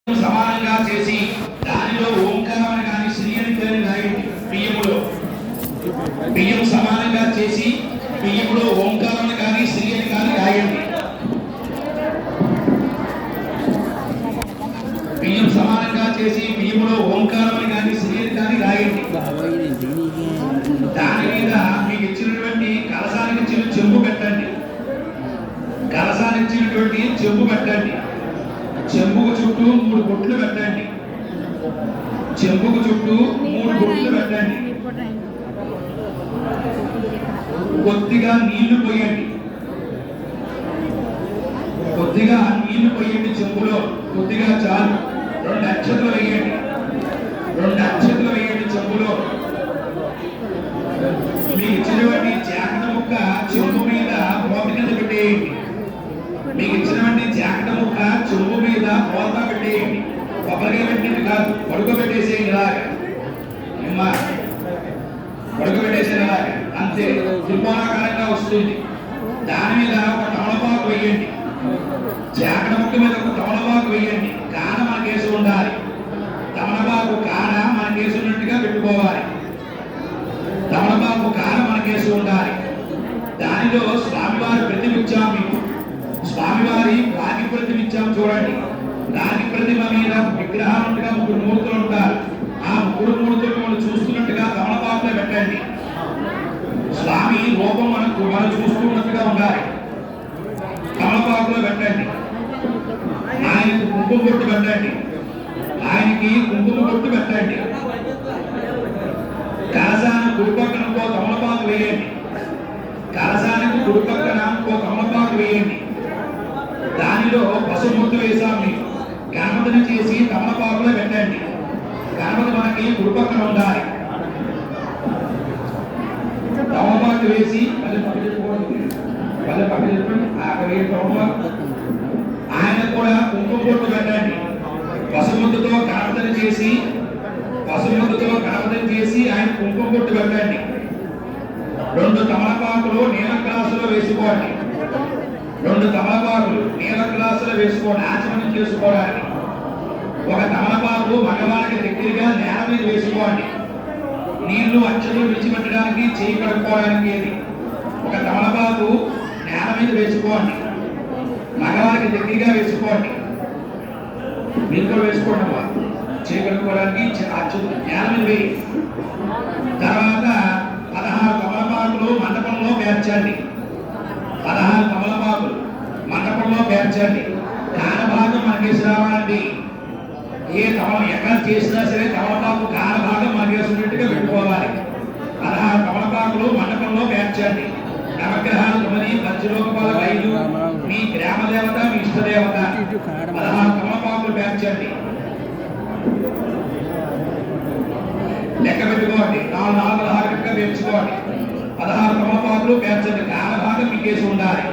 సమానంగా చేసి దానిలో ఓంకారం కానీ శ్రీ అని రాయండి. బియ్యం సమానంగా చేసి బియ్యంలో ఓంకారం కానీ శ్రీ అని కానీ రాయండి. బియ్యం సమానంగా చేసి బియ్యంలో ఓంకారం కానీ శ్రీ అని కానీ రాయండి. దాని మీద మీకు ఇచ్చినటువంటి కలసానికి చెంబు పెట్టండి. కలసానికి ఇచ్చినటువంటి చెంబు పెట్టండి. చెంబుకు చుట్టూ 3 బొట్లు పెట్టండి. చెంబుకు చుట్టూ 3 బొట్లు పెట్టండి. కొద్దిగా నీళ్లు పోయండి. కొద్దిగా నీళ్లు పోయండి. చెంబులో కొద్దిగా చాలు. 2 అక్షతలు వేయండి. 2 అక్షతలు వేయండి చెంబులో. మీకు ఇచ్చినటువంటి జాకెట్ ముక్క చెంబు మీద మూత కింద పెట్టేయండి. మీకు ఇచ్చినటువంటి జాకెట్ ముక్క చెంబు మీద మూత పెట్టేయండి. కొబ్బరికాయ పెట్టింది కాదు, పడుకోబెట్టేసేయండి. ఇలాగా పడుకోబెట్టేసేలాగా అంతే. త్రికోణాకారంగా వస్తుంది. దాని మీద ఒక తమలపాకు వేయండి. జాకెట్ ముక్క మీద ఒక తమలపాకు వేయండి. కాన మనకేసి ఉండాలి. తమలపాకు కాన మనకేసి ఉన్నట్టుగా పెట్టుకోవాలి. తమలపాకు కాన మనకేసి ఉండాలి. దానిలో స్వామివారి ప్రతిమ ఇచ్చాం. మీకు స్వామివారి రాగి ప్రతిమ ఇచ్చాం. చూడండి, రాగి ప్రతిమ మీద విగ్రహాలుగా 3 మూర్తులు ఉంటారు. ఆ 3 మూర్తులు మనం చూస్తున్నట్టుగా తమలపాకులో పెట్టండి. స్వామి రూపం మనం చూస్తున్నట్టుగా ఉండాలి. తమలపాకులో పెట్టండి. ఆయనకు కుంకుమ బొట్టు పెట్టండి. ఆయనకి కుంకుమ బొట్టు పెట్టండి. కలసానికి కుడిపక్కన ఇంకో తమలపాకు వేయండి. కలసానికి కుడిపక్కన ఇంకో తమలపాకు వేయండి. దానిలో పసుపు ముద్దు వేసాం. మీకు గణపతిని చేసి తమలపాకులో పెట్టండి. గణపతి మనకి కుడిపక్కన ఉండాలి. తమలపాకు వేసి ఆయన కూడా కుంకుమ బొట్టు పెట్టండి. పసుముద్దుతో గణపతిని చేసి ఆయన కుంకుమ బొట్టు పెట్టండి. 2 తమలపాకులు నీల గ్లాసులో వేసుకోండి. 2 తమలపాకులు నీల గ్లాసులో వేసుకోండి. ఆచమనం చేసుకోవడానికి. ఒక తమలపాకు మగవారికి దగ్గరగా నేల మీద వేసుకోండి. నీళ్లు అక్షలు విడిచిపెట్టడానికి, చేయి కడుక్కోవడానికి. ఒక తమలపాకు నేల మీద వేసుకోండి. మగవారికి దగ్గరగా వేసుకోండి. మీరు కూడా వేసుకోండి. చేయి కడుక్కోవడానికి అక్షలు నేల మీద వేయి. తర్వాత 16 తమలపాకులు మండపంలో పేర్చండి. 16 తమలపాకులు మండపంలో పేర్చండి. కాన భాగం మనకేసి రావాలండి. ఏ ఎక్కడ చేసినా సరే తమలపాకు కాన భాగం మనకేసినట్టుగా పెట్టుకోవాలి. 16 తమలపాకులు మండపంలో పేర్చండి. నవగ్రహాలు 9, పంచలోకపాల 5, మీ గ్రామ దేవత, మీ ఇష్టదేవత. 16 తమలపాకులు పేర్చండి. లెక్క పెట్టుకోండి. 4 16 పేర్చుకోండి. 16 తమలపాకులు పేర్చండి. కాన భాగం మీకేసి ఉండాలి.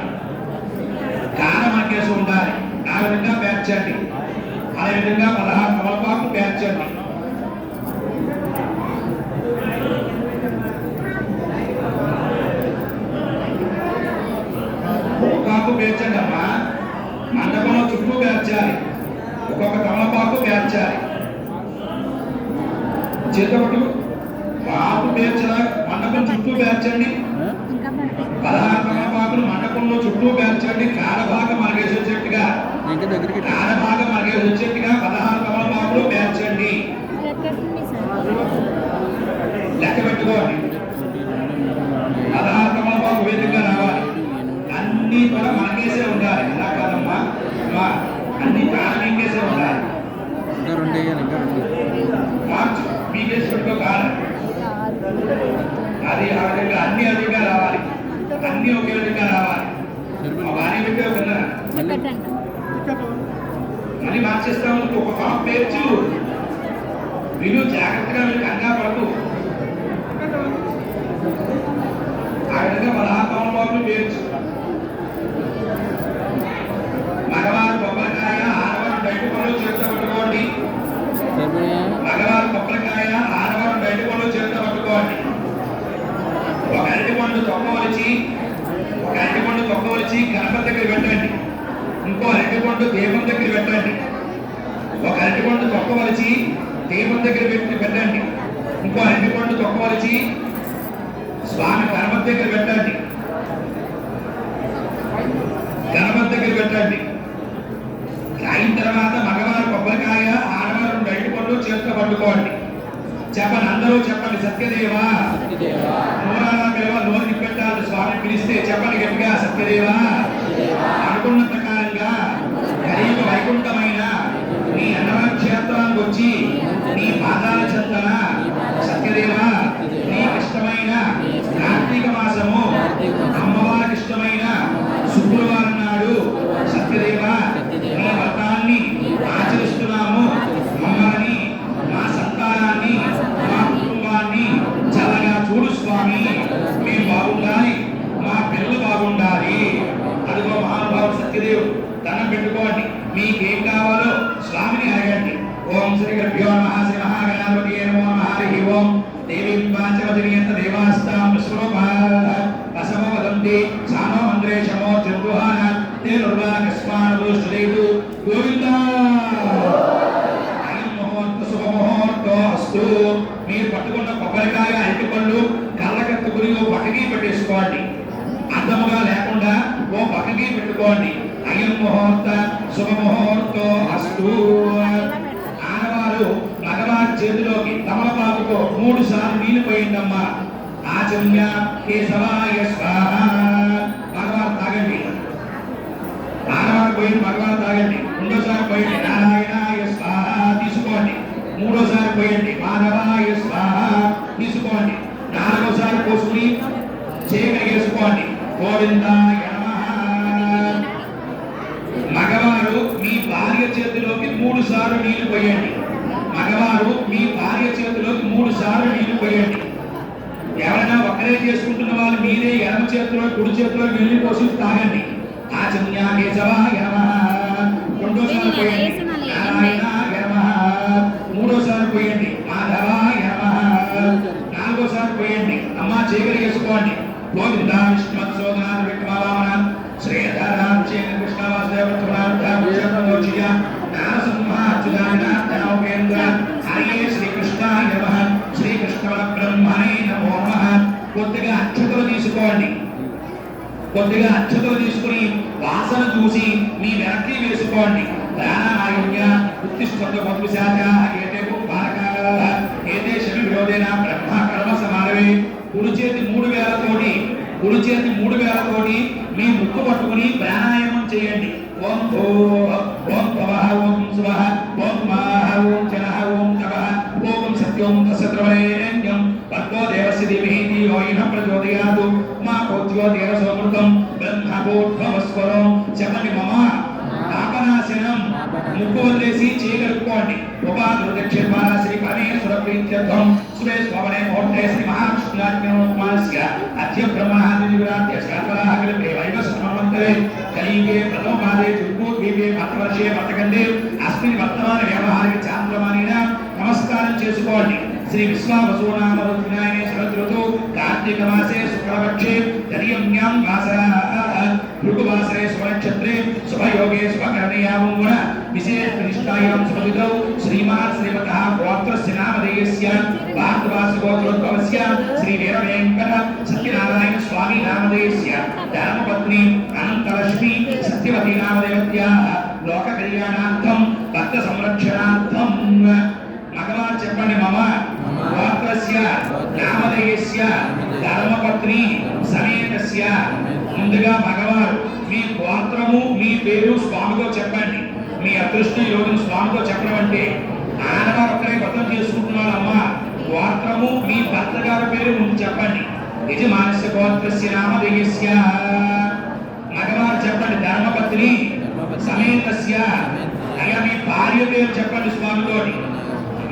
కాన మనకేసి ఉండాలి. ఆ విధంగా పేర్చండి. ఆ విధంగా 16 తమలపాకులు పేర్చండి. ఒక్కొక్క పేర్చండి అమ్మా. మండపంలో చుట్టూ పేర్చాలి. ఒక్కొక్క తమలపాకు పేర్చాలి. చేతపట్టు పాపు పేర్చరా. మండపం చుట్టూ పేర్చండి. 16 తమలపాకులు మండపంలో చుట్టూ పేర్చండి. కాలభాగం మనకేసి వచ్చేట్టుగా 16 తమలపాకులు పేర్చండి. లెక్క పెట్టుకోండి. 16 తమలపాకు వేదికగా రావాలి. అన్ని కూడా మనకేసే ఉండాలి. ఇలా కాదమ్మా, అన్ని ప్రాణమీకేసే ఉండాలి. మార్చు మీకేసి పెట్టుకో. కాదు అది ఆ విధంగా అన్ని అదిగా రావాలి. అన్ని ఒకే విధంగా రావాలి. బాగానే పెట్టే విన్నారా? మళ్ళీ మార్చేస్తాము. ఒక పాప పేర్చు. వీళ్ళు జాగ్రత్తగా వీళ్ళు కంగా పడదు. ఆ విధంగా 16 తమలపాకులు పేర్చు. మగవారు కొబ్బరికాయ, ఆడవారు బయట పనులు చేత పట్టుకోండి. మగవారు కొబ్బరికాయ, ఆడవారు బయట పనులు చేత పట్టుకోండి. ఒక అరటిపండు తొక్కవలిచి గణపతి దగ్గర పెట్టండి. ఇంకో అరటిపండు దీపం దగ్గర పెట్టండి. ఒక అరటిపండు తొక్కవలిచి దీపం దగ్గర పెట్టండి. ఇంకో అరటిపండు తొక్కవలిచి స్వామి గణపతి దగ్గర పెట్టండి. గణపతి దగ్గర పెట్టండి. అయిన తర్వాత మగవారు కొబ్బరికాయ, ఆడవారు 2 అరటిపండ్లు చేతితో పట్టుకోండి. చెప్పండి, అందరూ చెప్పండి. సత్యదేవా నోరాలా పిలవ, నోరుకి పెట్టాలి. స్వామి పిలిస్తే చెప్పండి గట్టిగా, సత్యదేవా అనుకున్న ప్రకారంగా కలియుగ వైకుంఠమైన నీ అన్నవర క్షేత్రానికి వచ్చి నీ పాదాల చెంతన సత్యదేవా నీకు ఇష్టమైన కార్తీక మాసము అమ్మవారికి ఇష్టమైన శుక్రవారం నాడు సత్యదేవా నీ వ్రతాన్ని ఆచరిస్తున్నాము. మమ్మల్ని, మా సంతానాన్ని, మా కుటుంబాన్ని చల్లగా చూడు స్వామి. మేము బాగుండాలి, మా పిల్లలు బాగుండాలి. అదిగో మహానుభావుడు సత్యదేవుడు దండం పెట్టుకోండి. మీకేం కావాలో స్వామిని అడగండి. ఓం శ్రీ గురుభ్యో నమః. శ్రీ మహాగణాధిపతయే నమో నమః. హరి ఓం. దేవీ పంచవజనీయంత దేవాస్తాం విశ్వరూపాః వసమో వదంతి సానో మంత్రేశమో చతుర్హాన తే దుర్వాకస్మాను శ్రీదు గోవిందా. అయం ముహూర్త శుభముహూర్తో అస్తు. మీరు పట్టుకున్న కొబ్బరికాయ, అరటిపళ్ళు కళ్ళకత్తుకుని ఓ పక్కకి పెట్టేసుకోండి. అర్థముగా లేకుండా ఓ పక్కకి పెట్టుకోండి. అయం ముహూర్త శుభముహూర్తో అస్తు. ఆడవారు మగవారి చేతిలోకి తమలపాకుతో 3 సార్లు నీళ్లు పోయిందమ్మా. ఆచమ్య కేశవాయ స్వాహ. మగవారు తాగండి. ఆడవారు పోయింది, మగవారు తాగండి. 2సారి పోయింది నారాయణాయ స్వాహ తీసుకోండి. 3సారి పోయండి మాధవాయ స్వాహ తీసుకోండి. 4సారి పోసుకుని చేయగలిగేసుకోండి. గోవిందాయ నమః. మగవారు మీ భార్య చేతిలోకి 3 సార్లు నీళ్లు పోయండి. మగవారు మీ భార్య చేతిలోకి 3 సార్లు నీళ్లు పోయండి. ఎవరైనా ఒక్కరే చేసుకుంటున్న వాళ్ళు మీరే ఎడమ చేతిలో, కుడి చేతిలో నీళ్లు పోసి తాగండి. ఆచమ్య కేశవాయ నమః. 2సారి పోయండి నారాయణాయ నమః. 3సారి పోయండి మాధవాయ నమః. 4సారి పోయండి. అమ్మ చేయగలిగేసుకోండి. గోవిందా విష్ణుమత్సోదనాథ విక్రమావామన శ్రీధర విజయ కృష్ణ వాసుదేవ త్రిపురాంతోచియ నారసింహాచ్యుతానంద హరే శ్రీకృష్ణాయ నమః. శ్రీకృష్ణ బ్రహ్మణే నమో నమః. కొద్దిగా అక్షతలు తీసుకోండి. కొద్దిగా అక్షతలు తీసుకుని వాసన చూసి మీ వెనక్కి వేసుకోండి. ప్రాణాయుణ్య ఉత్తిష్ఠత మధుశాచ ఏతే భారకాల ఏతే శని విరోధేన బ్రహ్మ కర్మ సమానవే. కుడి చేతి 3 వేలతోటి మీ ముక్కు పట్టుకుని ప్రాణాయామం చేయండి. ఓం భూ ఓం భవః ఓం స్వః ఓం మహః ఓం జనః ఓం తపః ఓం సత్యం తస్సత్రవరేణ్యం భర్గో దేవస్య ధీమహి ధియో యోనః ప్రచోదయాత్ మా కోజ్యోతిర సమృతం బ్రహ్మభూర్భవస్వరం. చెప్పండి మమ పాపనాశనం. ముక్కు వదిలేసి చేయగలుపుకోండి. ఉపాధృదక్షేపాల శ్రీ పరమేశ్వర ప్రీత్యర్థం సురే స్వవనే మోర్తే శ్రీ మహావిష్ణునాథ్యమానస్య అద్య బ్రహ్మణాదివిరాత్య శాస్త్రాహకలిపే వైవస్వమంతరే కలియుగే ప్రథమ పాదే చుర్భూద్వీపే మతవర్షే మతకండే అస్మిన్ వర్తమాన వ్యవహారిక చాంద్రమానిన నమస్కారం చేసుకోండి. శ్రీ విశ్వావసూనామరుద్నాయనే శరదృతు కార్తీక మాసే శుక్లపక్షే దర్యమ్యాం వాసః భృగువాసరే శుభనక్షత్రే శుభయోగే శుభకరణీయాం గుణ విశేష ప్రతిష్ఠాయాం శుభవిధౌ శ్రీమాన్ శ్రీమతః గోత్రస్య నామధేయస్య భారతవాసి గోత్రోద్భవస్య శ్రీ వీరవేంకట సత్యనారాయణ స్వామి నామధేయస్య ధర్మపత్ని అనంతలక్ష్మి సత్యవతి నామదేవత్యాః లోక కళ్యాణార్థం భక్త సంరక్షణార్థం. మగవారు చెప్పండి మమ గోత్రస్య నామధేయస్య ధర్మపత్ని సమేతస్య. ముందుగా మగవారు మీ గోత్రము మీ పేరు స్వామితో చెప్పండి. మీ అదృష్ట యోగిని స్వామితో చెప్పడం అంటే ఆడవారు ఒక్కరే వ్రతం చేసుకుంటున్నారు. అమ్మ గోత్రము మీ భర్త గారి పేరు ముందు చెప్పండి. యజమానస్య గోత్రస్య నామధేయస్య. మగవారు చెప్పండి ధర్మపత్ని సమేతస్య. అయ్యా మీ భార్య పేరు చెప్పండి స్వామితోటి.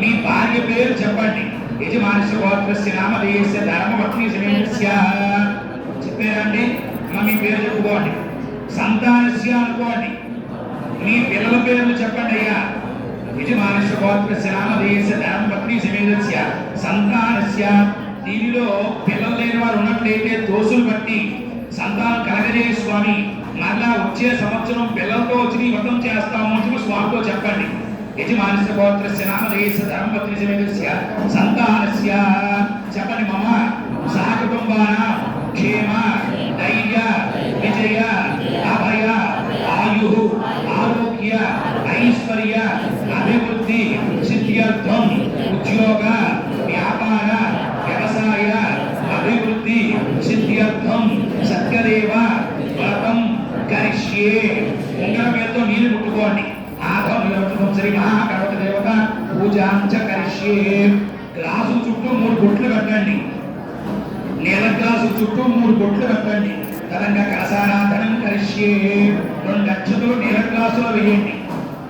మీ భార్య పేరు చెప్పండి. యజమానస్య గోత్రస్య నామధేయస్య ధర్మపత్ని సమేతస్య. చెప్పారండి. మీ పేరు చెప్పుకోండి. సంతానస్య అనుకోండి. మీ పిల్లల పేర్లు చెప్పండి అయ్యా. యజమానస్య గోత్రస్య నామధేయస్య ధర్మపత్ని సమేతస్య సంతానస్య. దీనిలో పిల్లలు లేని వారు ఉన్నట్లయితే దోషులు బట్టి సంతానం కలగజేయ స్వామి. మరలా వచ్చే సంవత్సరం పిల్లలతో వచ్చి వ్రతం చేస్తాము అని స్వామితో చెప్పండి. యజమానస్య గోత్రస్య నామధేయస్య ధర్మపత్ని సమేతస్య సంతానస్య చెప్పని మమ సహకుటుంబానాం క్షేమ ధైర్య విజయ అభయ ఆయు ఆరోగ్య ఐశ్వర్య అభివృద్ధి సిద్ధ్యర్థం ఉద్యోగ వ్యాపార వ్యవసాయ అభివృద్ధి సిద్ధ్యర్థం సత్యదేవ వ్రతం కరిష్యే. ఉంగరమేతో నీళ్ళు ముట్టుకోండి. ఆభం శ్రీ మహాగణపతి దేవత పూజాంచ కరిష్యే. గ్లాసు చుట్టూ 3 బొట్లు పెట్టండి. నీళ్ళ గ్లాసు చుట్టూ 3 బొట్లు పెట్టండి. తరంగా కలసారాధనం కరిష్యే. 2 అక్షతలు నీళ్ళ గ్లాసులో వేయండి.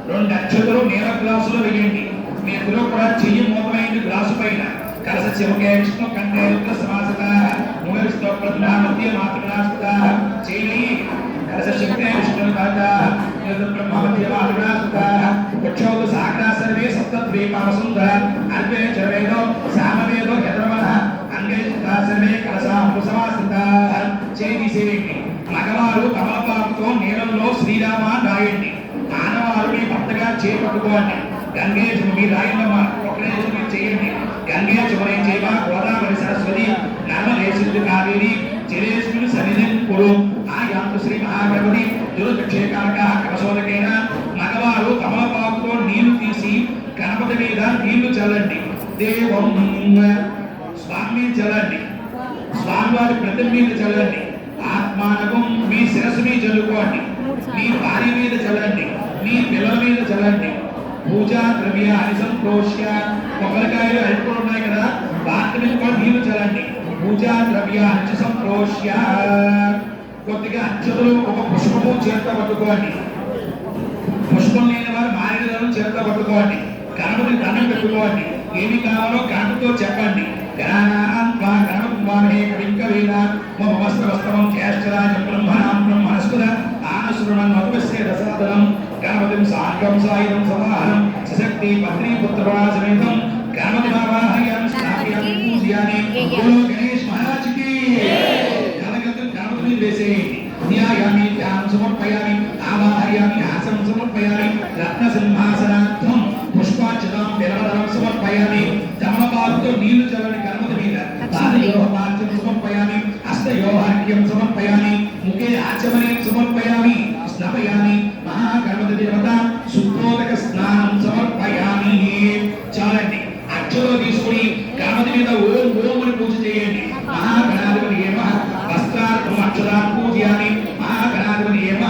2 అక్షతలు నీళ్ళ గ్లాసులో వేయండి. మీ ఎదురు కూడా చెయ్యి మూతమైంది గ్లాసు పైన. కలస శివకే విష్ణు కంఠే రుద్ర సమాసత మూలస్థో ప్రధానమధ్య మాతృనాస్పద చేయి. కలస శివకే విష్ణు కాత బ్రహ్మమధ్య మాతృనాస్పద వక్షౌ సాగ్రా సర్వే సప్తద్వీపావసుందర అర్వే చవేదో సామవేదో యద్రవః అంగే సర్వే కలసాంబు సమాసత చేయి సేయండి. మగవారు కమలపాకుతో నీళ్ళలో శ్రీరామ రాయండి. ఆనవారు మీ భర్తగా చేపట్టుకోండి. గంగే మీ రాయమ్మ ఒకటే మీరు చేయండి. గంగే చివరి చేవ గోదావరి సరస్వతి నర్మదే సింధు కావేరి జలేస్మిన్ సన్నిధిం కురు. ఆయాంతు శ్రీ మహాగణపతి దుర్దక్షేకారక కవశోదకైన. మగవారు కమలపాకుతో నీళ్లు తీసి గణపతి మీద నీళ్లు చల్లండి. దేవం స్వామి చల్లండి. స్వామివారి ప్రతి మీద చల్లండి. ఆత్మానకం మీ శిరస్సు మీద చల్లుకోండి. మీ భార్య మీద చల్లండి. మీ పిల్లల మీద చల్లండి. పూజా ద్రవ్యాన్ని సంతోష్య. కొబ్బరికాయలు అడుపులు ఉన్నాయి కదా, వాటి మీద కూడా నీళ్లు చల్లండి. పూజా ద్రవ్యాన్ని సంతోష్య. కొద్దిగా అక్షతలు ఒక పుష్పము చేత పట్టుకోండి. పుష్పం లేని వారు మారేడుదలను చేత పట్టుకోండి. గణపతి దండం పెట్టుకోండి. ఏమి కావాలో గణపతితో చెప్పండి. గణపతి కవిం కవీన మమస్తవస్తవం జ్యేష్ఠరాజ బ్రహ్మణాం బ్రహ్మణస్పద ఆనశ్రుణం మధువస్య దశాదనం గణపతిం సాంగం సాయుధం సమాహనం సశక్తి పత్ని పుత్రవాసమేతం గణపతి వాహయామి స్థాపయామి పూజయామి. బోలో గణేష్ మహారాజ్ కి. గణపతిని వేసేయండి. ధ్యాయామి ధ్యానం సమర్పయామి ఆవాహయామి హాసం సమర్పయామి రత్న సింహాసనార్థం పుష్పార్చనం బిల్వదళం సమర్పయామి. తమలపాకుతో నీళ్లు చల్లని గణపతి మీద. పాదయోపార్చనం సమర్పయామి హస్తయోహార్ఘ్యం సమర్పయామి ముఖే ఆచమనీయం సమర్పయామి స్నాపయామి. మహాగణపతి దేవత శుద్ధోదక స్నానం సమర్పయామి. చాలండి. అక్షలో తీసుకుని గణపతి మీద ఓం ఓం అని పూజ చేయండి. మహాగణాధిపతి ఏమ వస్త్రార్థం అక్షరాన్ని పూజయామి. మహాగణాధిపతి ఏమ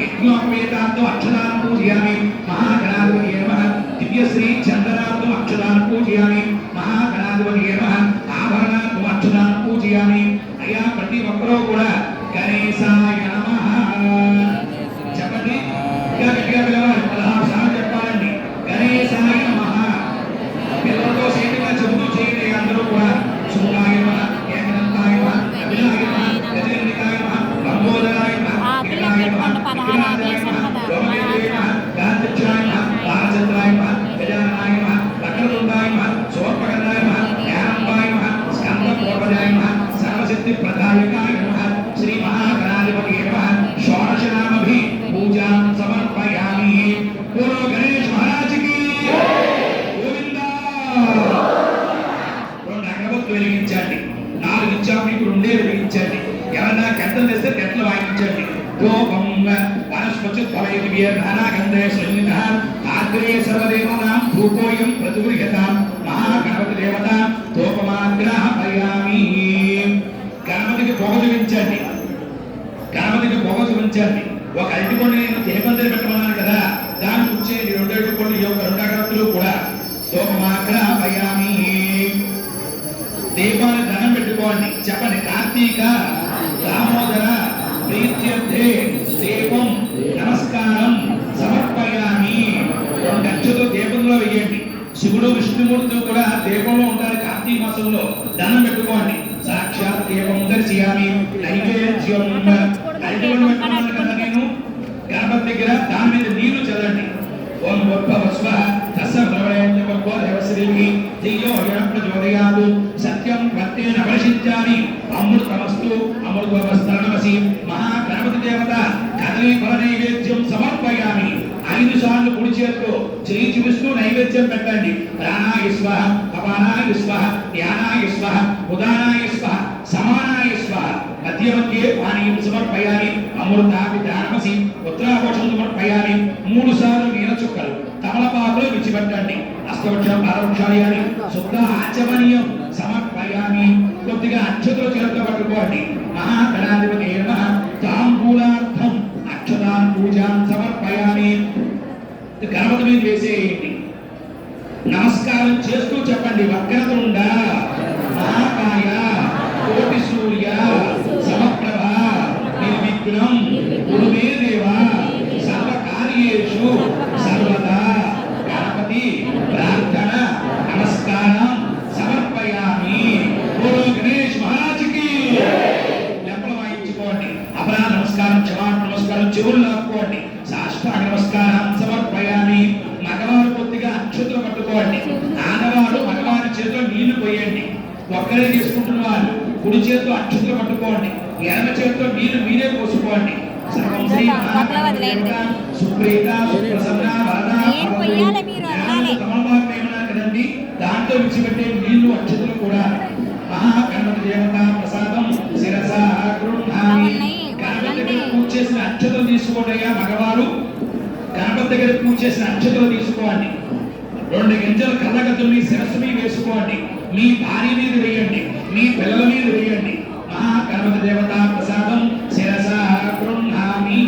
యజ్ఞోపేతార్థం అక్షరాన్ని పూజయామి. మహాగణాధిపతి ఏమ దివ్యశ్రీ చందనార్థం అక్షరాన్ని పూజయామి. మహాగణాధిపతి ఏమ ఆభరణార్థం అక్షరాన్ని పూజయామి. అయ్యా ప్రతి ఒక్కరూ కూడా గణేశాయ నమః చెప్పండి. ఇంకా గట్టిగా పిలవాలి. 16 సార్లు చెప్పాలండి. గణేశాయ నమః. పిల్లలతో సేటుగా చెబుతూ చేయండి. అందరూ కూడా శుభాయ నమః, ఏకదంతాయ నమః, అభిలాయ నమః, గజగణికాయ నమః, లంబోదరాయ నమః, విఘ్నాయ నమః, విఘ్నాయ నమః, లోమేయ నమః, గాంధీక్షాయ నమః, బాలచంద్రాయ నమః, గజాననాయ నమః, వక్రతుండాయ నమః, శూర్పకర్ణాయ నమః, జ్ఞానంబాయ నమః, స్కందపూర్వజాయ నమః, సర్వశక్తి ప్రదాయకాయ నమః, శ్రీ మహాగణాధిపతి నమః. షోడశనామభి పూజాం సమర్పయామి. బోలో గణేష్ మహారాజ్ కి. గోవిందా. 2 అగరబత్తులు వెలిగించండి. 4 ఇచ్చాము, మీకు 2 వెలిగించండి. ఎవరైనా గంటలు తెస్తే గంటలు వాయించండి. ధూపం వనస్పతి ఫలైతి నానాగంధే సంయుత ఆగ్రే సర్వదేవానాం ధూపోయం ప్రతిగృహ్యతాం. మహాగణపతి దేవత ధూపమాగ్రహపయామి. గణపతికి పొగ చూపించండి. గణపతికి పొగ చూపించండి. ఒక అరటిపండు నేను తిరుపతి పెట్టమన్నాను కదా, దాన్ని కూర్చేయండి. 2 అరటిపండు ఈ యొక్క 2 అగరత్తులు కూడా ధూపమాగ్రహపయామి. దీపాన్ని దండం పెట్టుకోండి. చెప్పండి. కార్తీక దామోదర ప్రీత్యర్థే దీపం నమస్కారం సమర్పయామి. 2 అక్షతలు దీపంలో వేయండి. శివుడు విష్ణుమూర్తి కూడా దీపంలో ఉంటారు. కార్తీక మాసంలో దండం పెట్టుకోండి. సాక్షాత్ దీపం దర్శయామి. నైవేద్యం అరటిపండు పెట్టుకున్నాను కదా నేను గణపతి దగ్గర, దాని మీద నీళ్లు చల్లండి. ఓం భూర్భువస్వ తస్య ప్రళయంజపో దేవశ్రీకి ధియో యః ప్రచోదయాత్. సత్యం ప్రత్యేన పరిశిద్ధ్యామి. అమృతమస్తు అమృతవస్తరణమసి. మహాగణపతి దేవత కదలీ ఫల నైవేద్యం సమర్పయామి. 5 సార్లు కుడి చేత్తో చేయి చూపిస్తూ నైవేద్యం పెట్టండి. ప్రాణాయ స్వాహ, అపానాయ స్వాహ, ధ్యానాయ స్వాహ, ఉదానాయ స్వాహ, సమానాయ స్వాహ. మధ్య మధ్య పానీయం సమర్పయామి. అమృతాపి దానమసి ఉత్తరాభోషం సమర్పయామి. 3 సార్లు నీల చుక్కలు తమలపాకులు విడిచిపెట్టండి. అష్టవృక్షం పారవృక్షాలయాన్ని శుద్ధ ఆచమనీయం సమర్పయామి. కొద్దిగా అక్షతలు చేత పట్టుకోండి. మహాగణాధిపతి నమః. తాంబూలార్థం అక్షతాన్ పూజాన్ సమర్పయామి. గణపతి మీద వేసేయండి. నమస్కారం చేస్తూ చెప్పండి. వక్రతుండ మహాకాయ కోటి సూర్య సమప్రభ నిర్విఘ్నం కురుమే దేవ సర్వకార్యేషు సర్వదా. గణపతి ప్రార్థన నమస్కారం సమర్పయామి. బోలో గణేష్ మహారాజుకి. లెంపలు వాయించుకోండి. అపరాధ నమస్కారం, క్షమా నమస్కారం చెవులు లాక్కోండి. సాష్టాంగ నమస్కారం సమర్పయామి. మగవారు కొద్దిగా అక్షతలు పట్టుకోండి. ఆడవారు మగవారి చేతిలో నీళ్లు పోయండి. ఒక్కరే చేసుకుంటున్న వాళ్ళు కుడి చేతితో అక్షతలు పట్టుకోండి. ఎడమ చేతితో నీళ్లు మీరే పోసుకోండి. సర్వం శ్రీ సుప్రీత సుప్రసన్న కదండి. దాంట్లో విడిచిపెట్టే నీళ్లు అక్షతలు కూడా. మహాగణపతి దేవత ప్రసాదం శిరస గృహామి. గణపతి దగ్గర పూజ చేసిన అక్షతలు తీసుకోండియా మగవారు. గణపతి దగ్గర పూజ చేసిన అక్షతలు తీసుకోండి. 2 గింజలు కళ్ళగతుల్ని శిరస్సు మీద వేసుకోండి. మీ భార్య మీద వేయండి, మీ పిల్లల మీద వేయండి. మహాగణపతి దేవత ప్రసాదం శిరస గృహామి.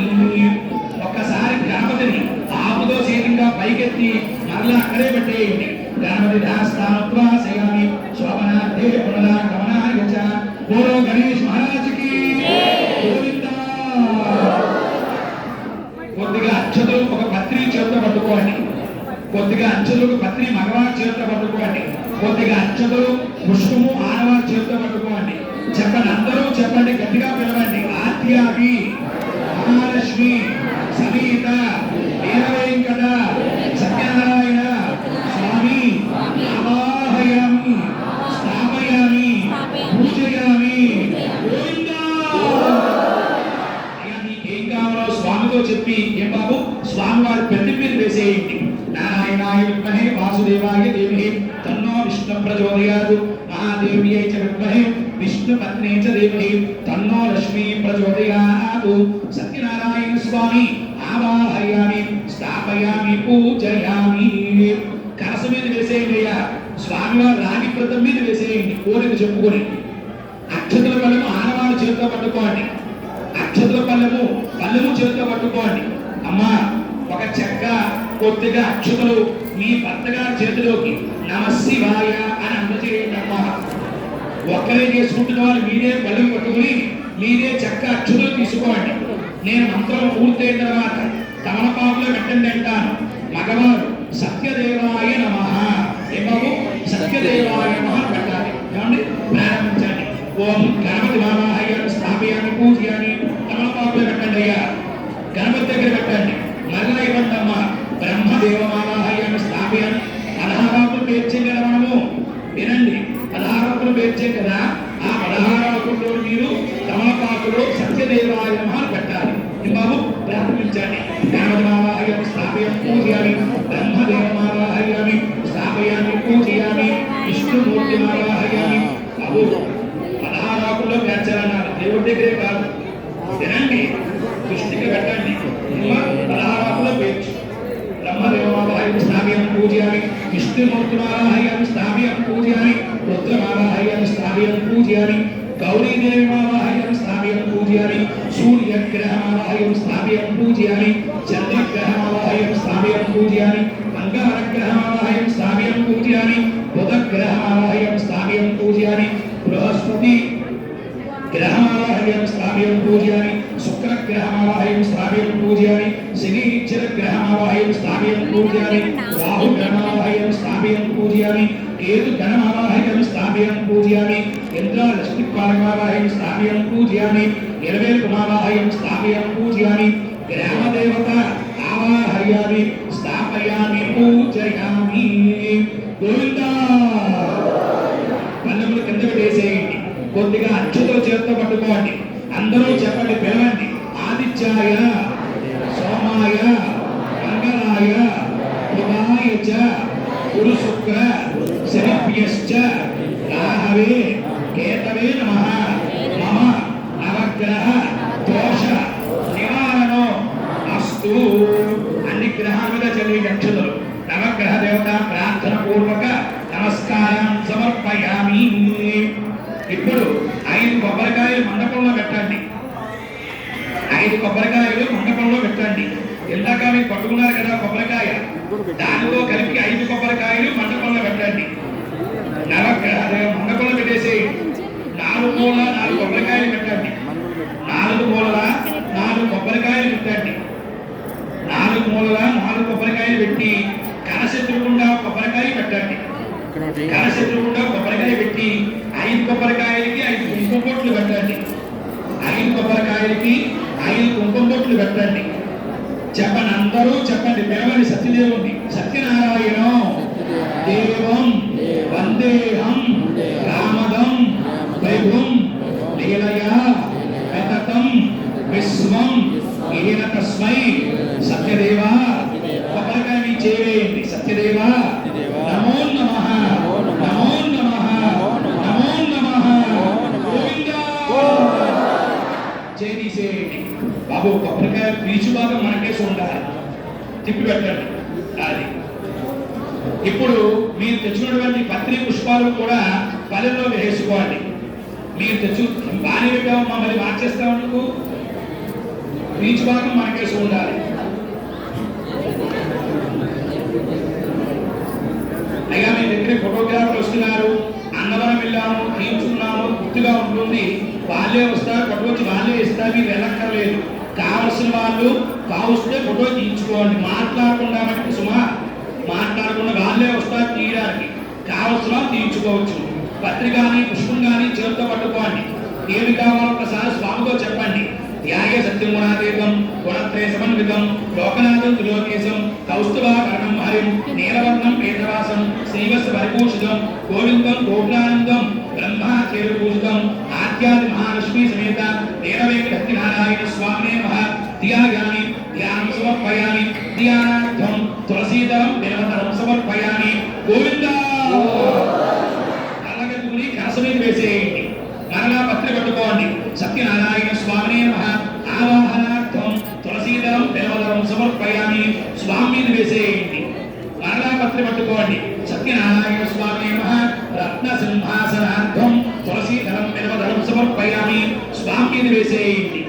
ఒక్కసారి గణపతిని ఆపుతో చేతిగా పైకెత్తి మరలా అక్కడే పెట్టేయండి. గణపతి దాస్తానుద్వాసయామి. శోభనార్థే పునరాగమనాయ చ. బోలో గణేష్ మహారాజుకి. కొద్దిగా అక్షతలు ఒక పత్రి చేత పట్టుకోండి. కొద్దిగా అక్షతలు పత్రి మగవారి చేత పట్టుకోండి. కొద్దిగా అక్షతలు పుష్పము ఆడవారి చేత పట్టుకోండి. చెప్పండి, అందరూ చెప్పండి, గట్టిగా పిలవండి. ఆద్యావి మహాలక్ష్మి సమేత వీరవేంకట సత్యనారాయణ స్వామి ఆవాహయామి స్థాపయామి పూజయామి. ఏం కావాలో స్వామితో చెప్పి, ఏం బాబు స్వామి వారి ప్రతి మీద వేసేయండి. నారాయణాయ విద్మహే వాసుదేవాయ ధీమహి తన్నో విష్ణు ప్రచోదయాత్. మహాదేవ్యై చ విద్మహే విష్ణుపత్నే చ ధీమహి తన్నో లక్ష్మీ ప్రచోదయాత్. సత్యనారాయణ స్వామి ఆవాహయామి స్థాపయామి పూజయామి. కలస మీద వేసేయండి అయ్యా. స్వామివారి రాగి ప్రతం మీద వేసేయండి. కోరిక చెప్పుకొని అక్షతల పళ్ళెము ఆనవాళ్ళ చేతితో పట్టుకోండి. అక్షతల పళ్ళెము చేతితో పట్టుకోండి. అమ్మా ఒక చెక్క కొద్దిగా అక్షతలు మీ భర్త గారి చేతిలోకి నమశివాయ అని అందజేయండి. అమ్మా ఒక్కరే చేసుకుంటున్న వాళ్ళు మీరే పళ్ళెం పట్టుకుని మీరే చెక్క అక్షతలు తీసుకోండి. నేను మంత్రం పూర్తయిన తర్వాత తమలపాకులో పెట్టండి అంటాను. మగవారు సత్యదేవాయ నమః. ఏ బాబు సత్యదేవాయ నమః పెట్టాలి. ఏమండి ప్రారంభించండి. ఓం గణపతి వామాహయామి స్థాపయామి పూజయామి. తమలపాకులో పెట్టండి అయ్యా. గణపతి దగ్గర పెట్టండి. మరలా ఇవ్వండి అమ్మ. బ్రహ్మదేవమావాహయామి స్థాపయామి. 16 ఆకులు పేర్చాం కదా మనము. వినండి, 16 ఆకులు పేర్చాం కదా. ఆ 16 ఆకుల్లో మీరు తమలపాకులో సత్యదేవాయ నమః పెట్టాలి. బాబు ప్రారంభించండి. గణపతిమావాహయామి స్థాపయామి పూజయామి. బ్రహ్మదేవమావాహయామి స్థాపయామి పూజయామి. విష్ణుమూర్తిమావాహయామి. బాబు 16 ఆకుల్లో పేర్చాలన్నారు. దేవుడి దగ్గరే కాదు. వినండి, దృష్టిగా పెట్టండి. 16 ఆకుల్లో పేర్చు. బ్రహ్మదేవమావాహయామి స్థాపయామి పూజయామి. విష్ణుమూర్తిమావాహయామి స్థాపయామి పూజయామి. రుద్రమావాహయామి స్థాపయామి పూజయామి. గౌరీదేవమావాహయామి స్థాపయామి పూజయామి. సూర్యగ్రహమావాహయామి స్థాపయామి పూజయామి. చంద్రగ్రహమావాహయామి స్థాపయామి పూజయామి. అంగారగ్రహమావాహయామి స్థాపయామి పూజయామి. బుధగ్రహమావాహయామి స్థాపయామి పూజయామి. బృహస్పతి గ్రహమావాహయామి స్థాపయామి పూజయామి. శుక్రగ్రహమావాహయామి స్థాపయామి పూజయామి. శనీశ్వరగ్రహమావాహయామి స్థాపయామి పూజయామి. రాహుగ్రహమావాహయామి స్థాపయామి పూజయామి. కేతుగణమావాహయామి స్థాపయామి పూజయామి. ఇంద్రాలక్ష్మిపాలకమావాహయామి స్థాపయామి పూజయామి. నిరవేల్కుమావాహయామి స్థాపయామి పూజయామి. గ్రామదేవత ఆవాహయామి స్థాపయామి పూజయామి. గోవిందా. పల్లెములు కిందకి వేసేయండి. కొద్దిగా అక్షతలు చేత్తో పట్టుకోండి. అందరూ చెప్పండి, పిలవండి. ఆదిత్యాయ సోమాయ మంగళ గురు శుక్ర శనిభ్యశ్చ రాహవే కేతవే నమః మమ నవగ్రహ దోష నివారణో అస్తు. అన్ని గ్రహాల మీద చదివి అక్షతలు నవగ్రహ దేవత ప్రార్థన పూర్వక నమస్కారం సమర్పయామి. ఇప్పుడు 5 కొబ్బరికాయలు మండపంలో పెట్టండి. 5 కొబ్బరికాయలు మండపంలో పెట్టండి. ఇందాక మీరు పట్టుకున్నారు కదా కొబ్బరికాయ, దానితో కలిపి 5 కొబ్బరికాయలు మండపంలో పెట్టండి. నవగ్రహ మండపంలో పెట్టేసి 4 మూల 4 కొబ్బరికాయలు పెట్టండి. 4 మూలల 4 కొబ్బరికాయలు పెట్టండి. 4 మూలల 4 కొబ్బరికాయలు పెట్టి కనశెత్తుకుండా కొబ్బరికాయ పెట్టండి. కనశెత్తుకుండా కొబ్బరికాయ పెట్టి 5 కొబ్బరికాయలకి 5 కుంకుమ బొట్లు పెట్టండి. 5 కొబ్బరికాయలకి 5 కుంకుమ బొట్లు పెట్టండి. చెప్పండి, అందరూ చెప్పండి, పిలవండి సత్యదేవుని. సత్యనారాయణం దేవం వందేహం రామదం వైభవం లీలయా వితతం విశ్వం ఈయన తస్మై సత్యదేవ. కొబ్బరికాయ మీ చేయండి. సత్యదేవ నమో నమః నమో నమః నమో నమః గోవింద చేయండి. బాబు కొబ్బరికాయ పీచు భాగం మనకేసి ఉండాలి, తిప్పి పెట్టండి. అది ఇప్పుడు మీరు తెచ్చుకున్నటువంటి పత్రి పుష్పాలు కూడా పల్లెల్లో వేసుకోండి. మీరు తెచ్చు బాగానే పెట్టామమ్మా, మరి మార్చేస్తావు నువ్వు. పీచు భాగం మనకేసి ఉండాలి. అయ్యా మీ దగ్గర ఫోటోగ్రాఫర్ వస్తున్నారు, అన్నవరం వెళ్ళాము, తీర్చున్నాము, గుర్తుగా ఉంటుంది, వాళ్ళే వస్తారు, పట్టుకొచ్చి వాళ్ళే ఇస్తారు, మీరు వెళ్ళక్కర్లేదు. కావలసిన వాళ్ళు కావస్తే ఫోటో తీయించుకోండి. మాట్లాడకుండా మనకి సుమా, మాట్లాడకుండా వాళ్ళే వస్తారు తీయడానికి. కావలసిన తీయించుకోవచ్చు. పత్రిక కానీ పుష్పం కానీ చేతితో పట్టుకోండి. ఏమి కావాలో ఒకసారి స్వామితో చెప్పండి. ధ్యాయ సత్యం గుణాతీతం గుణత్రయ సమన్వితం లోకనాథం త్రిలోకేశం కౌస్తుభాకరణం హరిం నీలవర్ణం పేదవాసం శ్రీవత్స పరిభూషితం గోవిందం గోకులానందం బ్రహ్మాచేరుభూషితం ఆద్యాది మహాలక్ష్మీ సమేత నీలవేంకట సత్యనారాయణ స్వామినే నమః. ధ్యాయామి ధ్యానం సమర్పయామి. ధ్యానార్థం తులసీదళం బిల్వదళం సమర్పయామి. గోవింద కళ్ళగట్టుకుని కనస మీద వేసేయండి. మరలా పత్రి పట్టుకోండి. సత్యనారాయణ స్వామినే నమః. ఆవాహనార్థం తులసీదళం బిల్వదళం సమర్పయామి. స్వామి మీద వేసేయండి. మరలా పత్రి పట్టుకోండి. సత్యనారాయణ స్వామినే నమః. రత్న సింహాసనార్థం తులసీదళం బిల్వదళం సమర్పయామి. స్వామి మీద వేసేయండి.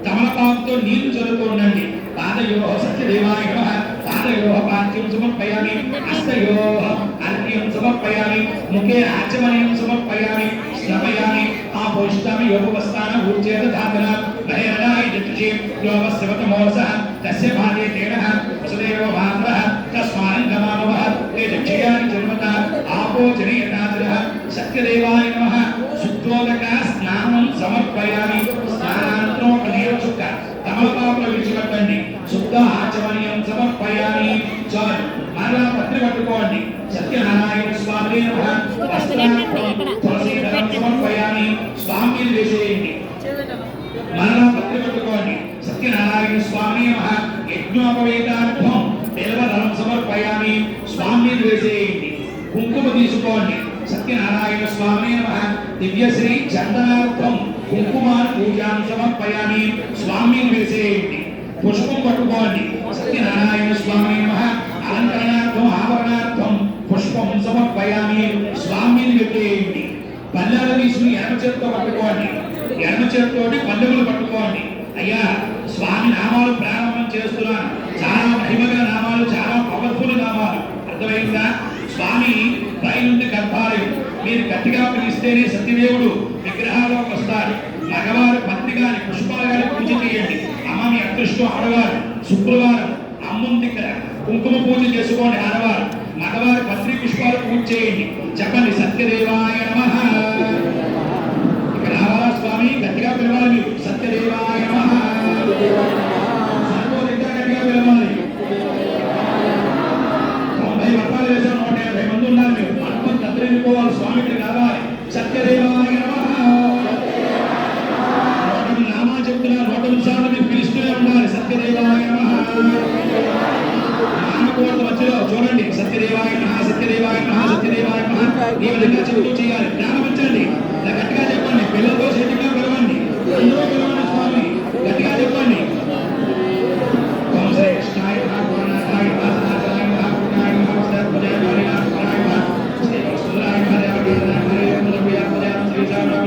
తమలపాకుతో నీళ్లు చల్లుతోండండి. పాదయోః సత్యదేవాయ నమః. పాదయోః పాద్యం సమర్పయామి. హస్తయోః అర్ఘ్యం సమర్పయామి. ముఖే ఆచమనీయం సమర్పయామి. స్నపయామి. ఆపోషితామి యోగవస్థాన ఊర్జేత ధాతన మహేరణాయ జతుషే యోగస్యవతమోసః తస్య భార్యే తేనః వసుదేవో మాతరః తస్మానంగమానవః ఏ దక్షయాని జన్మత ఆపో జనయతాదిరః. సత్యదేవాయ నమః. శుద్ధోదక స్నానం సమర్పయామి. స్నానాంతరం చుక్క తమలపాకులు విడిచిపెట్టండి. శుద్ధ ఆచమనీయం సమర్పయామి. చాలు. మరలా పత్రి పట్టుకోండి. సత్యనారాయణ స్వామినే నమః. తులసీదళం సమర్పయామి. స్వామి వేసేయండి. మరలా పత్రి పట్టుకోండి. సత్యనారాయణ స్వామినే నమః. యజ్ఞోపవేతార్థం బిల్వదళం సమర్పయామి. స్వామి వేసేయండి. కుంకుమ తీసుకోండి. సత్యనారాయణ స్వామినే నమః. దివ్యశ్రీ చందనార్థం కుంకుమాన్ పూజాం సమర్పయామి. స్వామి వేసేయండి. పుష్పం పట్టుకోండి. సత్యనారాయణ స్వామినే నమః. అలంకరణార్థం ఆభరణార్థం పుష్పం సమర్పయామి. స్వామి పెట్టేయండి. పల్లెలు తీసుకుని ఎడమ చేతితో పట్టుకోండి. ఎడమ చేతితోటి పల్లెములు పట్టుకోండి. అయ్యా స్వామి నామాలు ప్రారంభం చేస్తున్నాను. చాలా మహిమగల నామాలు, చాలా పవర్ఫుల్ నామాలు. అర్థమైందా? స్వామి పై నుండి గర్భాలయం. మీరు గట్టిగా పిలిస్తేనే సత్యదేవుడు విగ్రహాల్లోకి వస్తారు. మగవారు పత్రి గాని పుష్పాలు గాని పూజ చేయండి. అమ్మ మీ అదృష్టం ఆడవారు. శుక్రవారం అమ్మం దగ్గర కుంకుమ పూజ చేసుకోండి ఆడవారు. మగవారు పత్రి పుష్పాలు పూజ చేయండి. చెప్పండి సత్యదేవాయ నమః. ఇక రావాలా స్వామి? గట్టిగా పిలవాలి మీరు. సత్యదేవాయ నమః. సర్వోదిగా గట్టిగా పిలవాలి. 90 వర్గాలు వేసాం. 180 మంది ఉన్నారు. మీరు మనకు తత్రెళ్ళిపోవాలి. స్వామికి రావాలి. సత్యదేవాయ నమః. నామా చెప్తున్నా 100 సార్లు మీరు పిలుస్తూనే ఉండాలి. సత్యదేవాయ నమః. నామకోట మధ్యలో చూడండి. సత్యదేవాయ నమః. సత్యదేవాయ ఈ విధంగా చెబుతూ చేయాలి. జ్ఞానమించండి. ఇలా గట్టిగా చెప్పండి. పిల్లలతో చేతిగా పిలవండి. అందరూ పిలవండి. స్వామి గట్టిగా చెప్పండి. ఓం శ్రీ కృష్ణాయ నమః పూర్ణాయ నమః నారాయణ నమః పూర్ణాయ నమః సర్వజయ హరినాథ పూర్ణాయ నమః శ్రీ వసుధాయ నమః దేవకీనాయ నమః హరే నమః శ్రీ సారాయ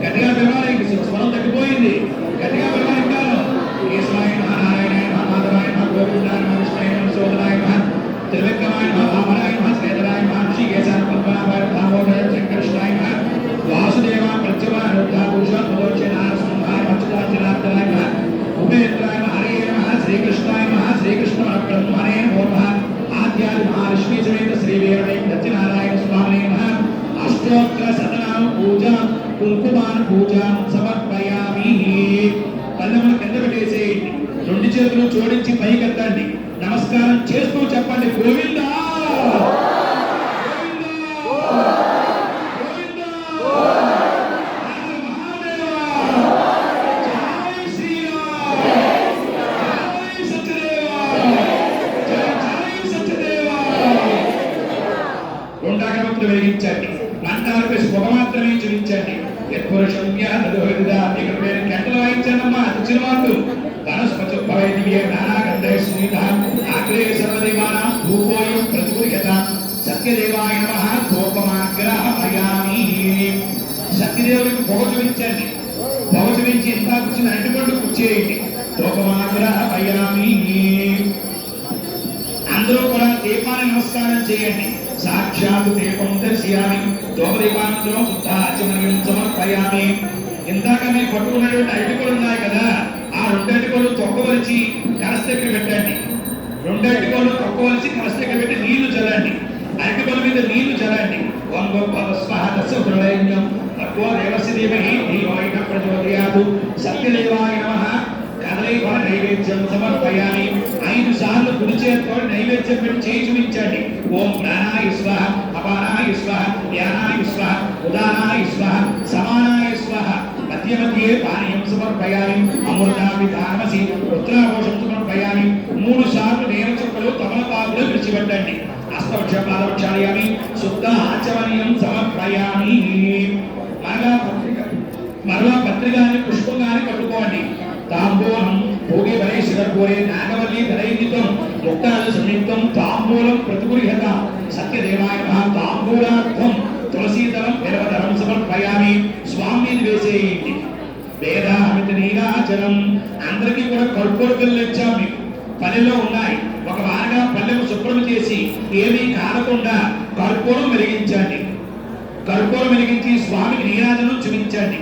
గట్టిగా పిలవాలి. స్వరం తగ్గిపోయింది. గట్టిగా పిలవాలి. ఇంకా ఈశ్వరాయ నమః నారాయణాయ నమః మాధవాయ నమః గోవిందాయ నమః విష్ణువాయ నమః సోదరాయ నమః త్రివిక్రమాయ నమః వామనాయ నమః శ్రీధరాయ నమః ఋషికేశాయ పద్మనాభాయ దామోదరాయ శంకరకృష్ణాయ నమః వాసుదేవ ప్రత్యవాయ రుద్రాభూషణ ప్రదోషణాయ సంహాయ అచ్యుతాచలాయ నమః ఉపేంద్రాయ నమః హరే నమః శ్రీకృష్ణాయ నమః శ్రీకృష్ణ బ్రహ్మణే నమః ఆద్యాది మహాలక్ష్మీ సమేత శ్రీ వీరవై సత్యనారాయణ స్వామినే నమః అష్టోత్తర శతనామ పూజ కుంకుమాన పూజ సమర్పయామి. పల్లెములు కింద పెట్టేసేయండి. రెండు చేతులు జోడించి పైకెత్తండి. నమస్కారం చేస్తూ చెప్పండి గోవిందా వెలిగించండి. మంటారు వేసి పొగ మాత్రమే చూపించండి. పురుషం ఇక్కడ పేరు గంటలు వాయించండమ్మా. వచ్చిన వాళ్ళు ధనస్పతి ఆగ్రే సర్వదేవానాం ధూపోయం ప్రతిగృహ్యత సత్యదేవాయ నమః ధూపమాగ్రహయామి. సత్యదేవుడికి పొగ చూపించండి. పొగ చూపించి ఇంత కూర్చుని అరటిపండు కూర్చేయండి. ధూపమాగ్రహయామి. అందరూ కూడా దీపాన్ని నమస్కారం చేయండి. సాక్షాత్ దీపం దర్శయామి. దోపదీపానంతరం శుద్ధాచమనం సమర్పయామి. ఇందాక మేము పట్టుకున్నటువంటి అరటిపళ్ళు ఉన్నాయి కదా, ఆ రెండు అరటిపళ్ళు తొక్కవలిచి కలశ దగ్గర పెట్టండి. రెండు అరటిపళ్ళు తొక్కవలిచి కలశ దగ్గర పెట్టి నీళ్లు చల్లండి. అరటిపళ్ళ మీద నీళ్లు చల్లండి. ఓం గోపస్వహృదయం తక్కువ దేవస్య ధీమహి ధీమహి ప్రచోదయాత్ సత్యదేవాయ నమః. కదలైన నైవేద్యం సమర్పయామి. 5 సార్లు కుడి చేతితో నైవేద్యం పెట్టి చేయి చూపించండి. ఓం ప్రాణాయ స్వాహ, అపానాయ స్వాహ, ధ్యానాయ స్వాహ, ఉదానాయ స్వాహ, సమానాయ స్వాహ. మధ్య మధ్యే పానీయం సమర్పయామి. అమృతాపి ధామసి ఉత్తరాఘోషం సమర్పయామి. 3 సార్లు నేల చుక్కలు తమలపాకులు విడిచిపెట్టండి. హస్తవక్ష పాదవక్షాలయామి. శుద్ధ ఆచమనీయం సమర్పయామి. మరలా పత్రికాన్ని పుష్పంగాన్ని కట్టుకోండి. తాంబూలం భోగి వరేశ్వరపూరే నాగవల్లి ధరైనితం ముక్తాల సంయుక్తం తాంబూలం ప్రతిగృహ్యత సత్యదేవాయ నమః. తాంబూలార్థం తులసీదళం బిల్వదళం సమర్పయామి. స్వామిని వేసేయండి. వేదామిత నీరాజనం. అందరికీ కూడా కర్పూర బిళ్ళలు ఇచ్చాం. మీకు పల్లెలో ఉన్నాయి. ఒక వారగా పల్లెము శుభ్రం చేసి ఏమీ కానకుండా కర్పూరం వెలిగించండి. కర్పూరం వెలిగించి స్వామికి నీరాజనం చూపించండి.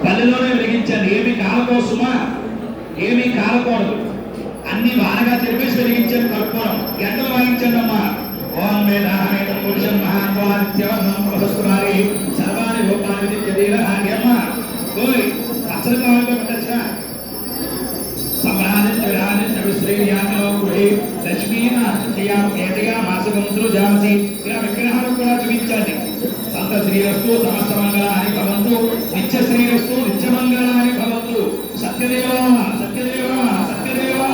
పల్లెలోనే వెలిగించండి. ఏమి కాలకోసమా, ఏమీ కాలకూడదు. అన్ని వానగా చెప్పేసి వెలిగించండి. కర్పూరం గంటలు వాయించండి అమ్మా. ఓం వేదాహేతం పురుషం మహాత్వాదిత్యవర్ణం ప్రహస్కుమారి సర్వాణి లోకాన్ని నిత్యదీరహార్యమ్మ. ఓయ్ అసలు కాలంలో పెట్టచ్చా సమ్రాదిత్య విరాజిత్య విశ్రేయామిలో గృహే లక్ష్మీనాథయా మాసగంతులు జాసి. ఇలా విగ్రహాలు కూడా చూపించండి. సంత శ్రీరస్తు సమస్త మంగళాని భవంతు. నిత్య శ్రీరస్తు నిత్యమంగళాని భవంతు. సత్యదేవా సత్యదేవా సత్యదేవా.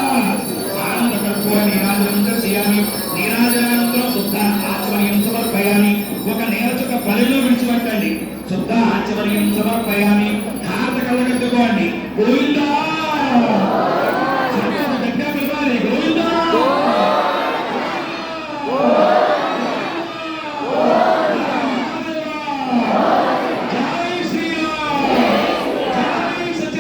ఆనంద కర్పూర నీరాజనం దర్శయామి. నీరాజనానంతరం శుద్ధ ఆచమనీయం సమర్పయామి. ఒక నేరచుక పల్లెలో విడిచిపెట్టండి. శుద్ధ ఆచమనీయం సమర్పయామి. హారత కళ్ళగట్టుకోండి. గోవిందా గట్టిగా పిలవాలి. గోవిందా జై శ్రీరామ్. జై సత్య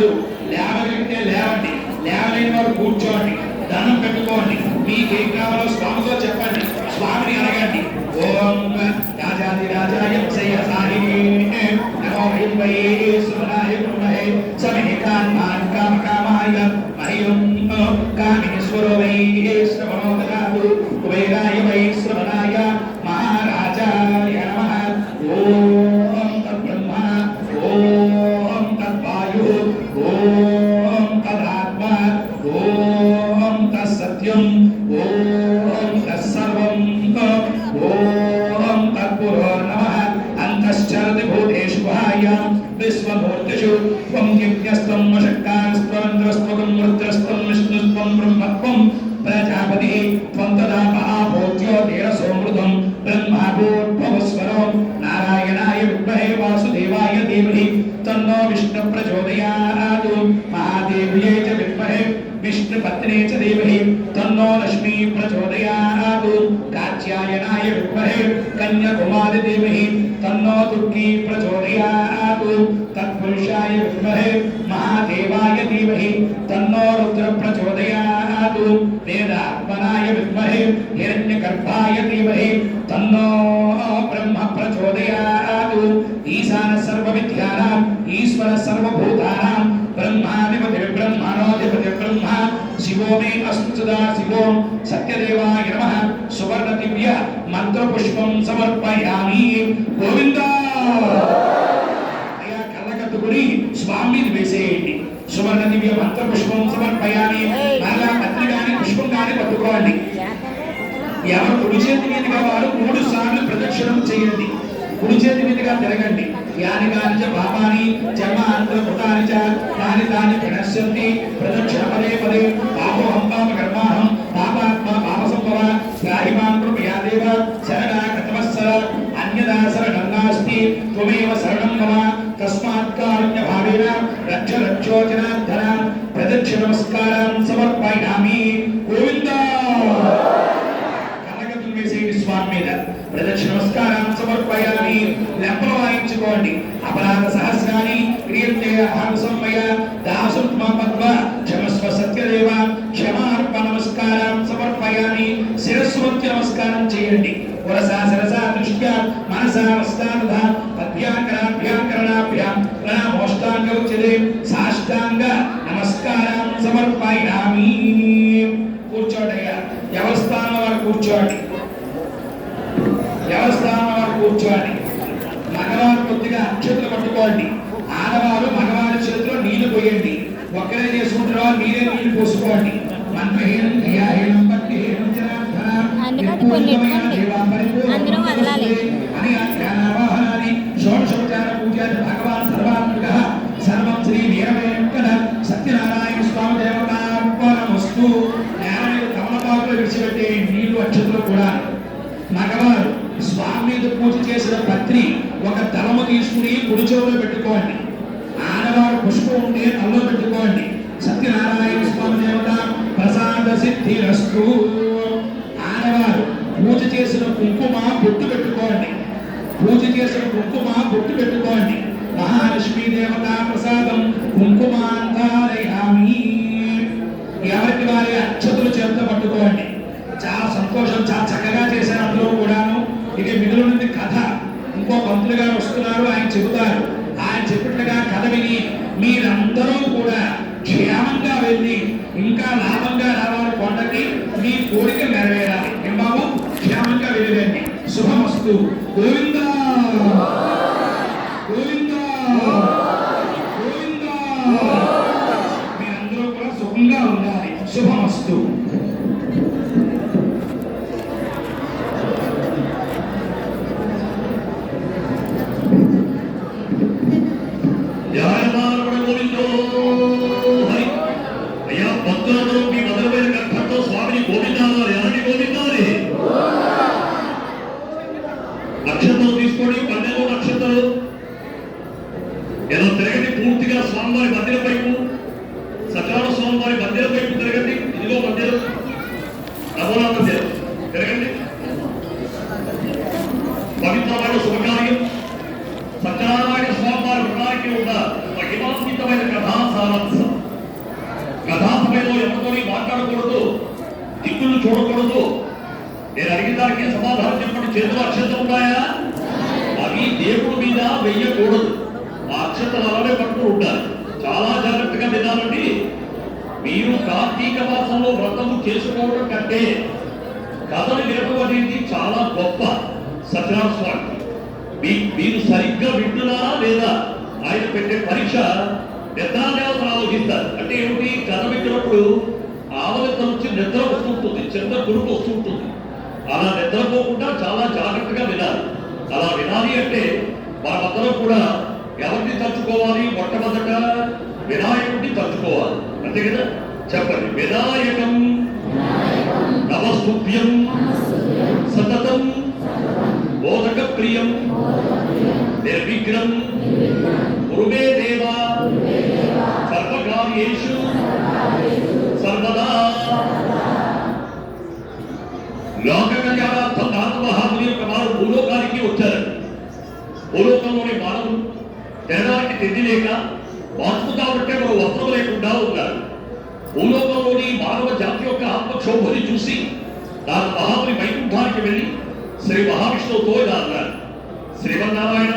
కాదు, లేవగలిగితే లేవండి, లేవలేని వారు కూర్చోండి, దండం పెట్టుకోండి, మీకేం కావాలో స్వామితో చెప్పండి, స్వామిని అడగండి. ఓం రాజాది రాజాయ శ్రేయసాయినే నమో విద్మహే సుమనాయ బ్రహ్మణే సమే కామాన్ కామకామాయ మహ్యం కామేశ్వరో వై శ్రవణో దదాతు కుబేరాయ వై శ్రవణాయ మహారాజాయ నమః. ఓం తద్బ్రహ్మ ఓం తద్వాయు ఓం తదాత్మ ఓం తత్సత్యం ఓం తత్సర్వం ఓం తత్పురో నమః. అంతశ్చరతి భూతేషు గుహాయాం విశ్వమూర్తిషు త్వం యజ్ఞస్త్వం వశక్కారస్త్వం రుద్రస్త్వం విష్ణుస్త్వం బ్రహ్మత్వం ప్రజాపతి త్వం తదా మహాభూత్యో ధీరసోమృతం బ్రహ్మా భూర్భువస్వరో నారాయణాయ విద్మహే వాసుదేవాయ ధీమహి తన్నో విష్ణు ప్రచోదయాత్. మహాదేవ్యై చ విద్మహే విష్ణుపత్నే చ ధీమహి తన్నో లక్ష్మీ ప్రచోదయాత్. కాత్యాయనాయ విద్మహే కన్యాకుమారి ధీమహి తన్నో దుర్గి ప్రచోదయాత్. తత్పురుషాయ విద్మహే మహాదేవాయ ధీమహి తన్నో రుద్ర ప్రచోదయాత్. వేదాత్మనాయ విద్మహే హిరణ్యగర్భాయ ధీమహి తన్నో బ్రహ్మ ప్రచోదయాత్. ఈశాన సర్వవిద్యానాం ఈశ్వర సర్వభూతానాం బ్రహ్మాధిపతి బ్రహ్మణోధిపతి బ్రహ్మ శివో మే అస్తు సదా శివో సత్యదేవాయ నమః. సువర్ణ దివ్య మంత్ర పుష్పం సమర్పయామి. గోవిందా అయ్యా కళ్ళకత్తుకుని స్వామిని వేసేయండి. సువర్ణ దివ్య మంత్ర పుష్పం సమర్పయామి. మరలా పత్రి కానీ పుష్పం కానీ పట్టుకోండి. ఎవరు కుడి చేతి మీదుగా వారు 3 సార్లు ప్రదక్షిణం చేయండి. కుడి చేతి మీదుగా తిరగండి. యాని కాని పాపాని జన్మాంతర కృతాని చ తాని తాని ప్రణశ్యంతి ప్రదక్షిణ పదే పదే. పాపోహం పాప కర్మాహం పాపాత్మ పాపసంభవ యాహిమాం కృపయా దేవ శరణాగతవత్సల అన్యదా శరణం నాస్తి త్వమేవ శరణం మమ తస్మాత్ కారుణ్య భావేన రక్ష రక్షోజనార్దన. ప్రదక్షిణ నమస్కారం సమర్పయామి. గోవిందా స్వామి మీద ప్రదక్షిణ నమస్కారం సమర్పయామి. లెంపలు వాయించుకోండి. అపరాధ సహస్రాన్ని క్రియంతే అహం సంమయ దాసుత్మ పద్మ క్షమస్వ సత్యదేవ క్షమార్ప నమస్కారం సమర్పయామి. శిరస్సు వంచి నమస్కారం చేయండి. వరసా శిరసా దృష్ట్యా మనసా వస్తానుధ పద్భ్యాంకరాభ్యాంకరణాభ్యాం ప్రణామోష్టాంగ ఉచ్యతే సాష్టాంగ నమస్కారం సమర్పయామి. కూర్చోండయ్యా. ఎవరి స్థానంలో వారు కూర్చోండి. దేవస్థానం వారు కూర్చోండి. మగవారు కొద్దిగా అక్షతలు పట్టుకోండి. ఆడవారు మగవారి చేతిలో నీళ్లు పోయండి. ఒక్కరే చేసుకుంటున్న వారు మీరే నీళ్లు పోసుకోండి. మంత్రహీనం క్రియాహీనం భక్తిహీనం అని షోడశోపచార పూజాది భగవాన్ సర్వాత్మక సర్వం శ్రీ వీరవేంకట సత్యనారాయణ స్వామి దేవతార్పణమస్తు. నేల తమలపాకులు విడిచిపెట్టే నీళ్లు అక్షతలు కూడా. మగవారు స్వామి మీద పూజ చేసిన పత్రి ఒక దళము తీసుకుని కుడి చెవులో పెట్టుకోండి. ఆడవారు పుష్పం ఉంటే తలలో పెట్టుకోండి. సత్యనారాయణ స్వామి దేవత ప్రసాద సిద్ధిరస్తు. ఆడవారు పూజ చేసిన కుంకుమ బొట్టు పెట్టుకోండి. పూజ చేసిన కుంకుమ బొట్టు పెట్టుకోండి. మహాలక్ష్మీ దేవత ప్రసాదం కుంకుమాంతారయామి. ఎవరికి వారి అక్షతులు చేత పట్టుకోండి. చాలా సంతోషం. చాలా చక్కగా చేశారు అందులో కూడాను. ఇక మిగిలినది కథ. ఇంకో పంతులు గారు వస్తున్నారు, ఆయన చెబుతారు. ఆయన చెప్పినట్టుగా కథ విని మీరందరూ కూడా క్షేమంగా వెళ్ళి ఇంకా లాభంగా రావాలి. కొండకి మీ కోరిక నెరవేరాలి. ఏం బాబు క్షేమంగా వెళ్ళండి. శుభమస్తు. గోవిందా గోవిందా గోవిందా. మీరందరూ కూడా సుఖంగా ఉండాలి. శుభమస్తు. నక్షత్రం తీసుకొని 12 నక్షత్రాలు ఏదో తిరగండి. పూర్తిగా స్వామివారి మందిరం వైపు, సత్యనారాయణ స్వామివారి మందిరం వైపు తిరగండి. ఇదిగో మందిరం, నవోనా మందిరం తిరగండి. పవిత్రమైన శుభకార్యం సత్యనారాయణ స్వామివారి వృతానికి ఉన్న మహిమాన్వితమైన కథ సారథ్యం. కథా సమయంలో ఎవరితోని మాట్లాడకూడదు, దిక్కులు చూడకూడదు. నేను అడిగిన దానికి సమాధానం చెప్పండి. చేతులు అక్షతలు ఉన్నాయా? అవి దేవుడి మీద వెయ్యకూడదు. ఆ అక్షతలు అలానే పట్టుకుని ఉండాలి. చాలా జాగ్రత్తగా వినాలండి. మీరు కార్తీక మాసంలో వ్రతము చేసుకోవడం కంటే కథలు వినడం అనేది చాలా గొప్ప. సత్యనారాయణ స్వామి మీరు సరిగ్గా వింటున్నారా లేదా? ఆయన పెట్టే పరీక్ష నిద్రాదేవతను ఆలోచిస్తారు. అంటే ఏమిటి? కథ వింటున్నప్పుడు ఆవలిత నుంచి నిద్ర వస్తుంటుంది, చిన్న గురుపు వస్తుంటుంది. అలా నిద్రపోకుండా చాలా జాగ్రత్తగా వినాలి. అలా వినాలి అంటే మనమందరం కూడా ఎవరిని తలుచుకోవాలి? మొట్టమొదట వినాయకుడిని తలుచుకోవాలి. అంతే కదా? చెప్పండి. వినాయకం నమస్తుభ్యం సతతం బోధక ప్రియం నిర్విఘ్నం కురుమే దేవా సర్వకార్యేషు సర్వదా. లోక కళ్యాణార్థం నారద మహాముని యొక్క వారు భూలోకానికి వచ్చారు. భూలోకంలోని మానవులు తినడానికి తిండి లేక వాస్తు కాబట్టి మరో వస్త్రం లేకుండా ఉన్నారు. భూలోకంలోని మానవ జాతి యొక్క ఆత్మక్షోభని చూసి నారద మహాముని వైకుంఠానికి వెళ్ళి శ్రీ మహావిష్ణువుతో ఇలా అన్నారు. శ్రీమన్నారాయణ,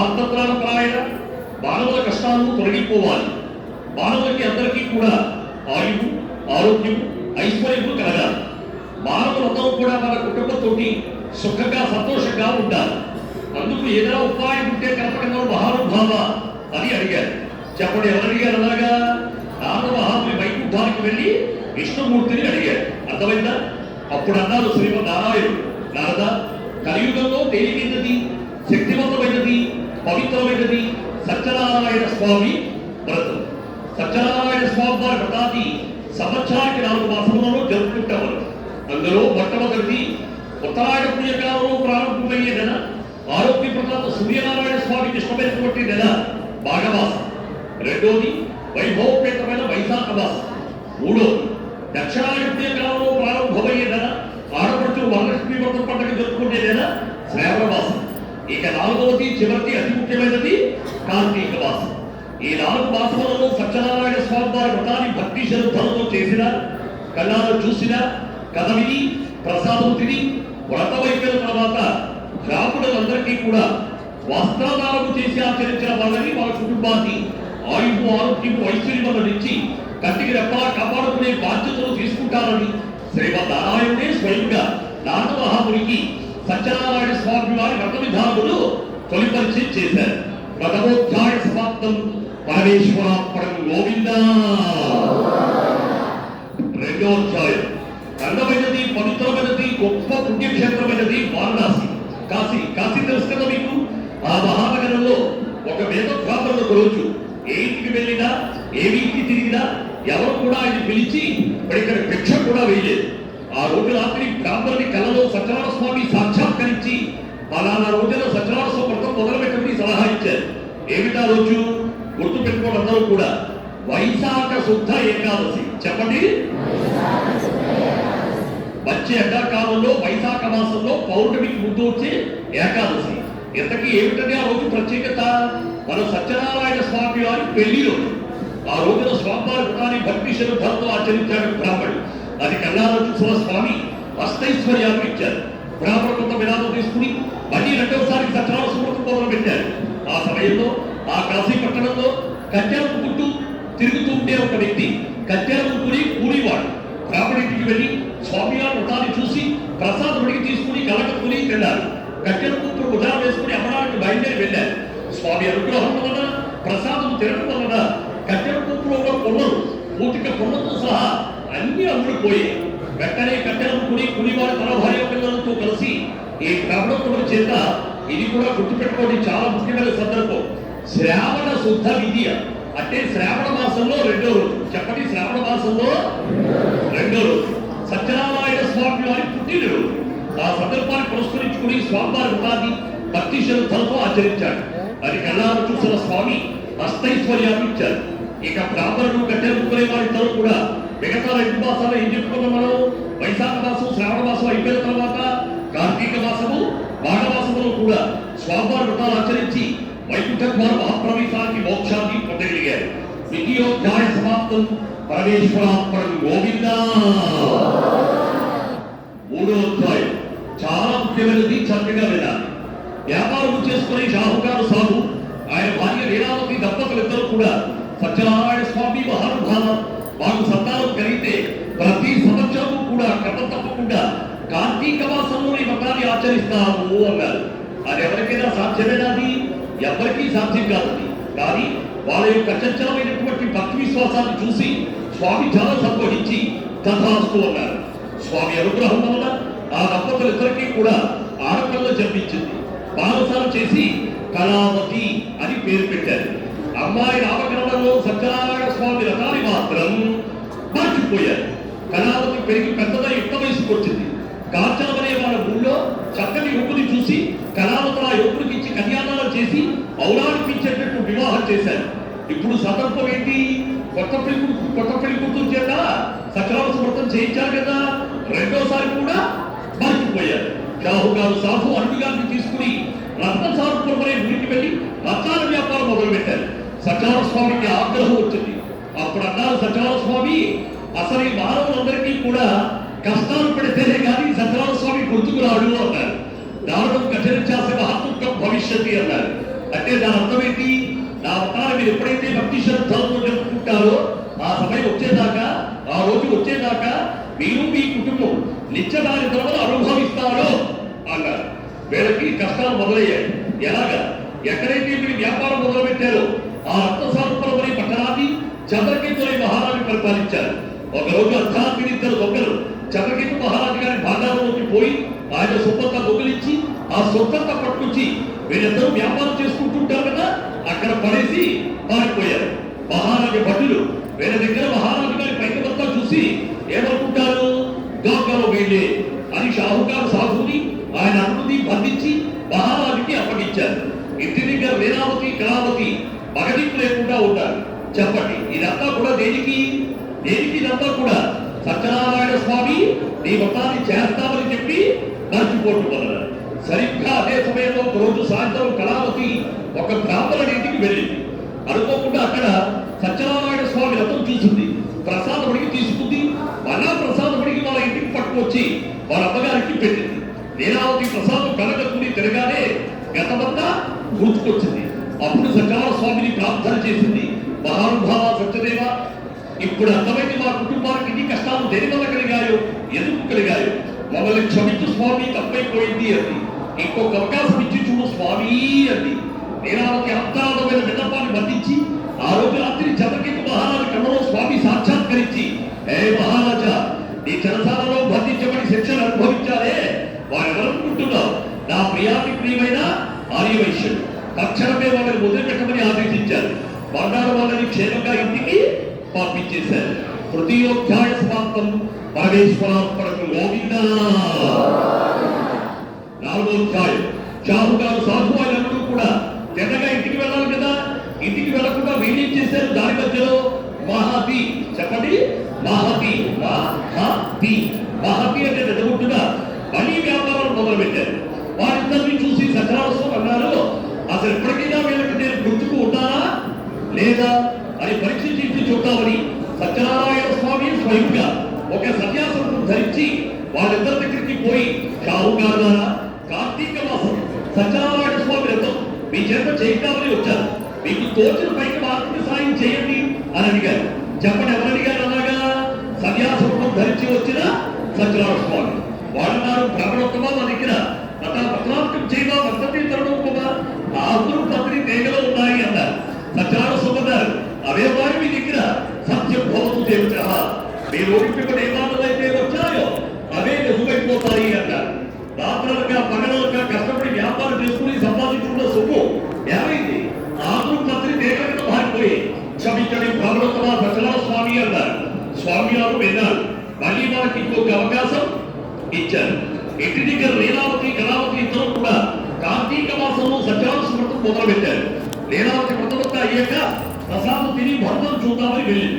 ఆర్తత్రాణప్రాయణ, మానవుల కష్టాలను తొలగిపోవాలి. మానవులకి అందరికీ కూడా ఆయువు, ఆరోగ్యం, ఐశ్వర్యము కలగాలి. మానవులందరూ కూడా మన కుటుంబంతో సుఖంగా సంతోషంగా ఉండాలి. అందుకు ఏదైనా ఉపాయం ఉంటే కనపడంగా మహానుభావ అని అడిగారు. చెప్పండి, ఎవరు అడిగారు? అలాగా నారద మహాముని వైకుంఠానికి వెళ్ళి విష్ణుమూర్తిని అడిగారు. అర్థమైందా? అప్పుడు అన్నారు శ్రీమన్నారాయణుడు, నారద, కలియుగంలో తేలికైనది, శక్తివంతమైనది, పవిత్రమైనది సత్యనారాయణ స్వామి వ్రతం. సత్యనారాయణ స్వామి వారి వ్రతాన్ని సంవత్సరానికి 4 మాసములలో జరుపుకుంటారు. అందులో మొట్టమొదటిది ఉత్తరాయణ పుణ్యకాలంలో ప్రారంభమయ్యే నెల, ఆరోగ్య ప్రదాత సూర్యనారాయణ స్వామికి ఇష్టమైనటువంటి నెల మాఘమాసం. రెండోది వైభవపేతమైన వైశాఖ మాసం. మూడోది దక్షిణాయన పుణ్యకాలంలో ప్రారంభమయ్యే నెల, ఆడపడుచులు వరలక్ష్మీ వ్రతం పండుగ జరుపుకునే నెల శ్రావణ మాసం. ఇక నాలుగవది చివరిది అతి ముఖ్యమైనది కార్తీక మాసం. ఈ 4 మాసములలో సత్యనారాయణ స్వామి వారి వ్రతాన్ని భక్తి శ్రద్ధలతో చేసిన, కళ్ళారు చూసిన, కథ విని, ప్రసాదం తిని, వ్రతమైపోయిన తర్వాత బ్రాహ్మణులందరికీ కూడా వస్త్రదానము చేసి ఆచరించిన వాళ్ళని, వాళ్ళ కుటుంబాన్ని ఆయువు, ఆరోగ్యము, ఐశ్వర్యములను ఇచ్చి కంటికి రెప్పలా కాపాడుకునే బాధ్యతలు తీసుకుంటారని శ్రీమన్నారాయణుడే స్వయంగా నారద మహామునికి సత్యనారాయణ స్వామి వారి వ్రత విధానములు తొలిపరిచి చేశారు. వ్రతమోధ్యాయ సమాప్తం. పరమేశ్వరార్పణం. గోవింద. రెండో అధ్యాయం అందమైనది, పవిత్రమైనది, గొప్ప పుణ్యక్షేత్రమైనది వారణాసి. కాశీ. కాశీ తెలుసు కదా మీకు? ఆ మహానగరంలో ఒక వేదబ్రాహ్మణుడు ఒక రోజు ఏ ఇంటికి వెళ్ళినా, ఏ వీధికి తిరిగినా ఎవరు కూడా ఆయన పిలిచి ఇక్కడ భిక్ష కూడా వేయలేదు. ఆ రోజు రాత్రి బ్రాహ్మణుని కళలో సత్యనారాయణ స్వామి సాక్షాత్కరించి పలానా రోజున సత్యనారాయణ స్వామి వ్రతం మొదలుపెట్టమని సలహా ఇచ్చారు. ఏమిటా రోజు? గుర్తు పెట్టుకోవడం అందరూ కూడా వైశాఖ శుద్ధ ఏకాదశి. చెప్పండి. వచ్చే ఎండాకాలంలో వైశాఖ మాసంలో పౌర్ణమికి ముందు వచ్చే ఏకాదశి. ఇంతకీ ఏమిటంటే ఆ రోజు ప్రత్యేకత? మన సత్యనారాయణ స్వామి వారి పెళ్లి రోజు. ఆ రోజున స్వామివారి వ్రతాన్ని భక్తి శ్రద్ధలతో ఆచరించాడు బ్రాహ్మణుడు. అది కళ్ళారా చూసిన స్వామి అష్టైశ్వర్యాలు ఇచ్చారు. బ్రాహ్మణ కొంత విరామం తీసుకుని మళ్ళీ రెండవసారి సత్యనారాయణ స్వామి మొదలు పెట్టారు. ఆ సమయంలో ఆ కాశీ పట్టణంలో కట్టెల ముక్కుంటూ తిరుగుతూ ఉండే ఒక వ్యక్తి కట్టెల ముక్కుని కూలివాడు బ్రాహ్మణింటికి వెళ్ళి స్వామివారి వ్రతాన్ని చూసి ప్రసాదం అడిగి తీసుకుని కలకత్తుని వెళ్ళారు. కట్టెల ముక్కును ఉదాహరణ వేసుకుని అమ్మడానికి బయలుదేరి వెళ్ళారు. స్వామి అనుగ్రహం వలన, ప్రసాదం తినడం వలన కట్టెల ముక్కులో ఉన్న పొన్నలు, పూర్తిక పొన్నతో సహా అన్ని అమ్ముడుపోయాయి. వెంటనే కట్టెల ముక్కుని కూలివారి తన భార్య పిల్లలతో కలిసి ఈ బ్రాహ్మణోత్తముల చేత, ఇది కూడా గుర్తుపెట్టుకోండి, చాలా ముఖ్యమైన సందర్భం, శ్రావణ శుద్ధ విద్య అంటే శ్రావణ మాసంలో 2వ రోజు. చెప్పండి, శ్రావణ మాసంలో 2వ రోజు సత్యనారాయణ స్వామి వారి పుట్టినరోజు. ఆ సందర్భాన్ని పురస్కరించుకుని స్వామివారి వ్రతాన్ని భక్తి శ్రద్ధలతో ఆచరించాడు. అది కళ్ళారు చూసిన స్వామి అష్టైశ్వర్యాలు ఇచ్చారు. ఇక బ్రాహ్మణుడు కట్టెలు ముక్కునే వారిద్దరూ కూడా మిగతా 2 మాసాలు ఏం చెప్పుకున్నాం మనం? వైశాఖ మాసం, శ్రావణ మాసం అయిపోయిన తర్వాత కార్తీక మాసము, మాఘమాసములో కూడా స్వామివారి వ్రతాలు ఆచరించి వైకుంఠ ద్వార మహాప్రవేశానికి, మోక్షాన్ని పొందగలిగారు. ద్వితీయోధ్యాయ సమాప్తం. పరమేశ్వరాత్మకం గోవిందా. మూడో అధ్యాయం చాలా ముఖ్యమైనది, చక్కగా వినాలి. వ్యాపారం చేసుకునే షాహుకారు సాగు ఆయన భార్య లీలావతి దంపతులిద్దరూ కూడా సత్యనారాయణ స్వామి మహానుభావ వారు సంతానం కలిగితే ప్రతి సంవత్సరము కూడా క్రమం తప్పకుండా కార్తీక మాసంలో ఈ వ్రతాన్ని ఆచరిస్తాము అన్నారు. అది ఎవరికైనా సాధ్యమేనాది? ఎవరికీ సాధ్యం కాదు. కానీ వాళ్ళ యొక్క అచంచలమైనటువంటి భక్తి విశ్వాసాన్ని చూసి స్వామి చాలా సంతోషించి తథాస్తు అన్నారు. స్వామి అనుగ్రహం వలన ఆ దంపతులిద్దరికీ కూడా ఆడపిల్ల జన్మించింది. బాలసాల చేసి కళావతి అని పేరు పెట్టారు. అమ్మాయి నామకరణంలో సత్యనారాయణ స్వామి రథాన్ని మాత్రం మర్చిపోయారు. కళావతి పెరిగి పెద్దగా యుక్త వయసుకు వచ్చింది. కాంచనం అనే వాళ్ళ ఊళ్ళో చక్కని యువకుని చూసి కళావతుల యువకుడికి ఇచ్చి కన్యాదానం చేసి పౌరాణిపించేటట్టు వివాహం చేశారు. ఇప్పుడు సందర్భం ఏంటి? కొత్త పెళ్లి కూతురు చేత సత్యనారాయణ వ్రతం చేయించారు కదా. రెండోసారి కూడా మర్చిపోయారు. షాహుగారు సాధు అల్లుడిగారిని తీసుకుని రత్నసారపురం అనే ఊరికి వెళ్ళి రత్నాల వ్యాపారం మొదలుపెట్టారు. సత్యనారాయణ స్వామికి ఆగ్రహం వచ్చింది. అప్పుడు అన్నారు సత్యనారాయణ స్వామి, అసలు ఈ మానవులందరికీ కూడా కష్టాలు పెడితేనే కానీ సత్యనారాయణ స్వామి గుర్తుకు రాడు అన్నారు. దారుణం కఠినచాస మహత్వం భవిష్యత్తు అన్నారు. అంటే దాని అర్థం ఏంటి? నా అవతారం మీరు ఎప్పుడైతే భక్తి శ్రద్ధలతో జరుపుకుంటారో ఆ సమయం వచ్చేదాకా, ఆ రోజు వచ్చేదాకా మీరు మీ కుటుంబం నిత్యదాని ధర్మను అనుభవిస్తారో అన్నారు. వీళ్ళకి కష్టాలు మొదలయ్యాయి. ఎలాగా? ఎక్కడైతే మీరు వ్యాపారం మొదలుపెట్టారో ఆ రత్నసారపురం అనే పట్టణాన్ని చంద్రకేతుల మహారాజు పరిపాలించారు. ఒకరోజు అర్ధరాత్రి ఇద్దరు దొంగలు చంద్రకేతు మహారాజు గారి భాగాలలోకి పోయి ఆయన సొంతంగా దొంగిలించి ఆ సొంతంగా పట్టుకొచ్చి వీళ్ళిద్దరూ వ్యాపారం చేసుకుంటుంటారు కదా, అక్కడ పడేసి పారిపోయారు. మహారాజు భటులు వీళ్ళ దగ్గర మహారాజు గారి పైకమంతా చూసి ఏమనుకుంటారు? దొంగలు వీళ్ళే అని షాహుకారు సాధుని ఆయన అన్నుని బంధించి మహారాజుకి అప్పగించారు. ఇంటి దగ్గర లీలావతి కళావతి మగదింపు లేకుండా ఉంటారు. చెప్పండి, ఇదంతా కూడా దేనికి? ఇదంతా కూడా సత్యనారాయణ స్వామి నీ వ్రతాన్ని చేస్తామని చెప్పి మర్చిపోతున్నారు. సరిగ్గా అదే సమయంలో ఒక రోజు సాయంత్రం కళావతి ఒక బ్రాహ్మణుడి ఇంటికి వెళ్ళింది. అనుకోకుండా అక్కడ సత్యనారాయణ స్వామి రథం చూసింది. ప్రసాదముడికి తీసుకుంది. మళ్ళా ప్రసాదముడికి వాళ్ళ ఇంటికి పట్టుకొచ్చి వాళ్ళ అమ్మగారికి పెట్టింది. లీలావతి ప్రసాదం కలగట్టుకుని తిరగానే గతమంతా గుర్తుకొచ్చింది. అప్పుడు సత్యనారాయణ స్వామిని ప్రార్థన చేసింది. మహానుభావ సత్యదేవ, ఇప్పుడు అర్థమైంది మా కుటుంబానికి ఇన్ని కష్టాలు దేని వల్ల కలిగాయో, ఎందుకు కలిగాయో. మమ్మల్ని క్షమించు స్వామి, తప్పైపోయింది అంది. ఇంకొక అవకాశం ఇచ్చి చూడు స్వామి అంది. లీలావతి అంతరాధమైన విన్నపాన్ని బంధించి ఆ రోజు రాత్రి చంద్రకేతు మహారాజు కళ్ళలో స్వామి సాక్షాత్కరించి, ఏ మహారాజా, నీ చెరసాలలో బంధించబడి శిక్షను అనుభవించాలే వారెవరనుకుంటున్నావు? నా ప్రియాతి ప్రియమైన ఆర్యవైశ్యుడు. తక్షణమే వాళ్ళని వదిలిపెట్టమని ఆదేశించారు. బంగారు వాళ్ళని క్షేమంగా ఇంటికి పంపించేశారు. తృతీయోధ్యాయ సమాప్తం. పరమేశ్వరాత్మకం గోవిందా. నాలుగో అధ్యాయం. షాహుగారు సాధు అయినప్పుడు కూడా తెల్లగా ఇంటికి వెళ్ళాలి కదా. ఇంటికి వెళ్ళకుండా వీళ్ళేం చేశారు? దాని మధ్యలో మహాతి, చెప్పండి, మహాతి మహాతి అంటే ఎదుగుంటుగా మళ్ళీ వ్యాపారాలు మొదలు పెట్టారు. వారిద్దరిని చూసి సత్యనారాయణ అన్నారు, అసలు ఎప్పటికైనా వీళ్ళకి నేను గుర్తుకు ఉంటానా లేదా అని పరీక్షించి చూద్దామని సత్యనారాయణ స్వామి స్వయంగా ఒక సన్యాసం ధరించి వాళ్ళిద్దరి దగ్గరికి పోయి, షాహుగారు ద్వారా కార్తీక మాసం సత్యనారాయణ స్వామి రథం మీ చేత చేద్దామని వచ్చారు. మీకు తోచిన పైకి మార్పుని సాయం చేయండి అని అడిగారు. చెప్పండి, ఎవరు అడిగారు అలాగా? సన్యాసం ధరించి వచ్చిన సత్యనారాయణ స్వామి. వాళ్ళన్నారు, బ్రహ్మణోత్తమా మా దగ్గర పత్రాత్మకం చేయగా వర్తతి తరుణోత్తమా, ఆకులు పత్రి తేగలో ఉన్నాయి అన్నారు. సత్యనారాయణ స్వామి అన్నారు, అవే వారి మీ దగ్గర సత్యం భవతు దేవత, మీరు ఓడిపోయి ఏ మాటలు అయితే వచ్చాయో అవే నిజమైపోతాయి అన్నారు. రాత్రులుగా పగలలుగా కష్టపడి వ్యాపారం చేసుకుని సంపాదించుకున్న సొమ్ము ఏమైంది? ఆకులు పత్రి తేగలతో మారిపోయి క్షమించండి బ్రహ్మణోత్తమా సత్యనారాయణ స్వామి అన్నారు. స్వామి గారు విన్నారు. మళ్ళీ మనకి ఇంకొక అవకాశం ఇచ్చారు. ఇంటి దగ్గర లీలావతి కళావతి ఇద్దరు కూడా కార్తీక మాసంలో సత్యనారాయణ వ్రతం మొదలు పెట్టారు. లీలావతి వ్రతం అయ్యాక ప్రసాదం తిని భర్తను చూద్దామని వెళ్ళింది.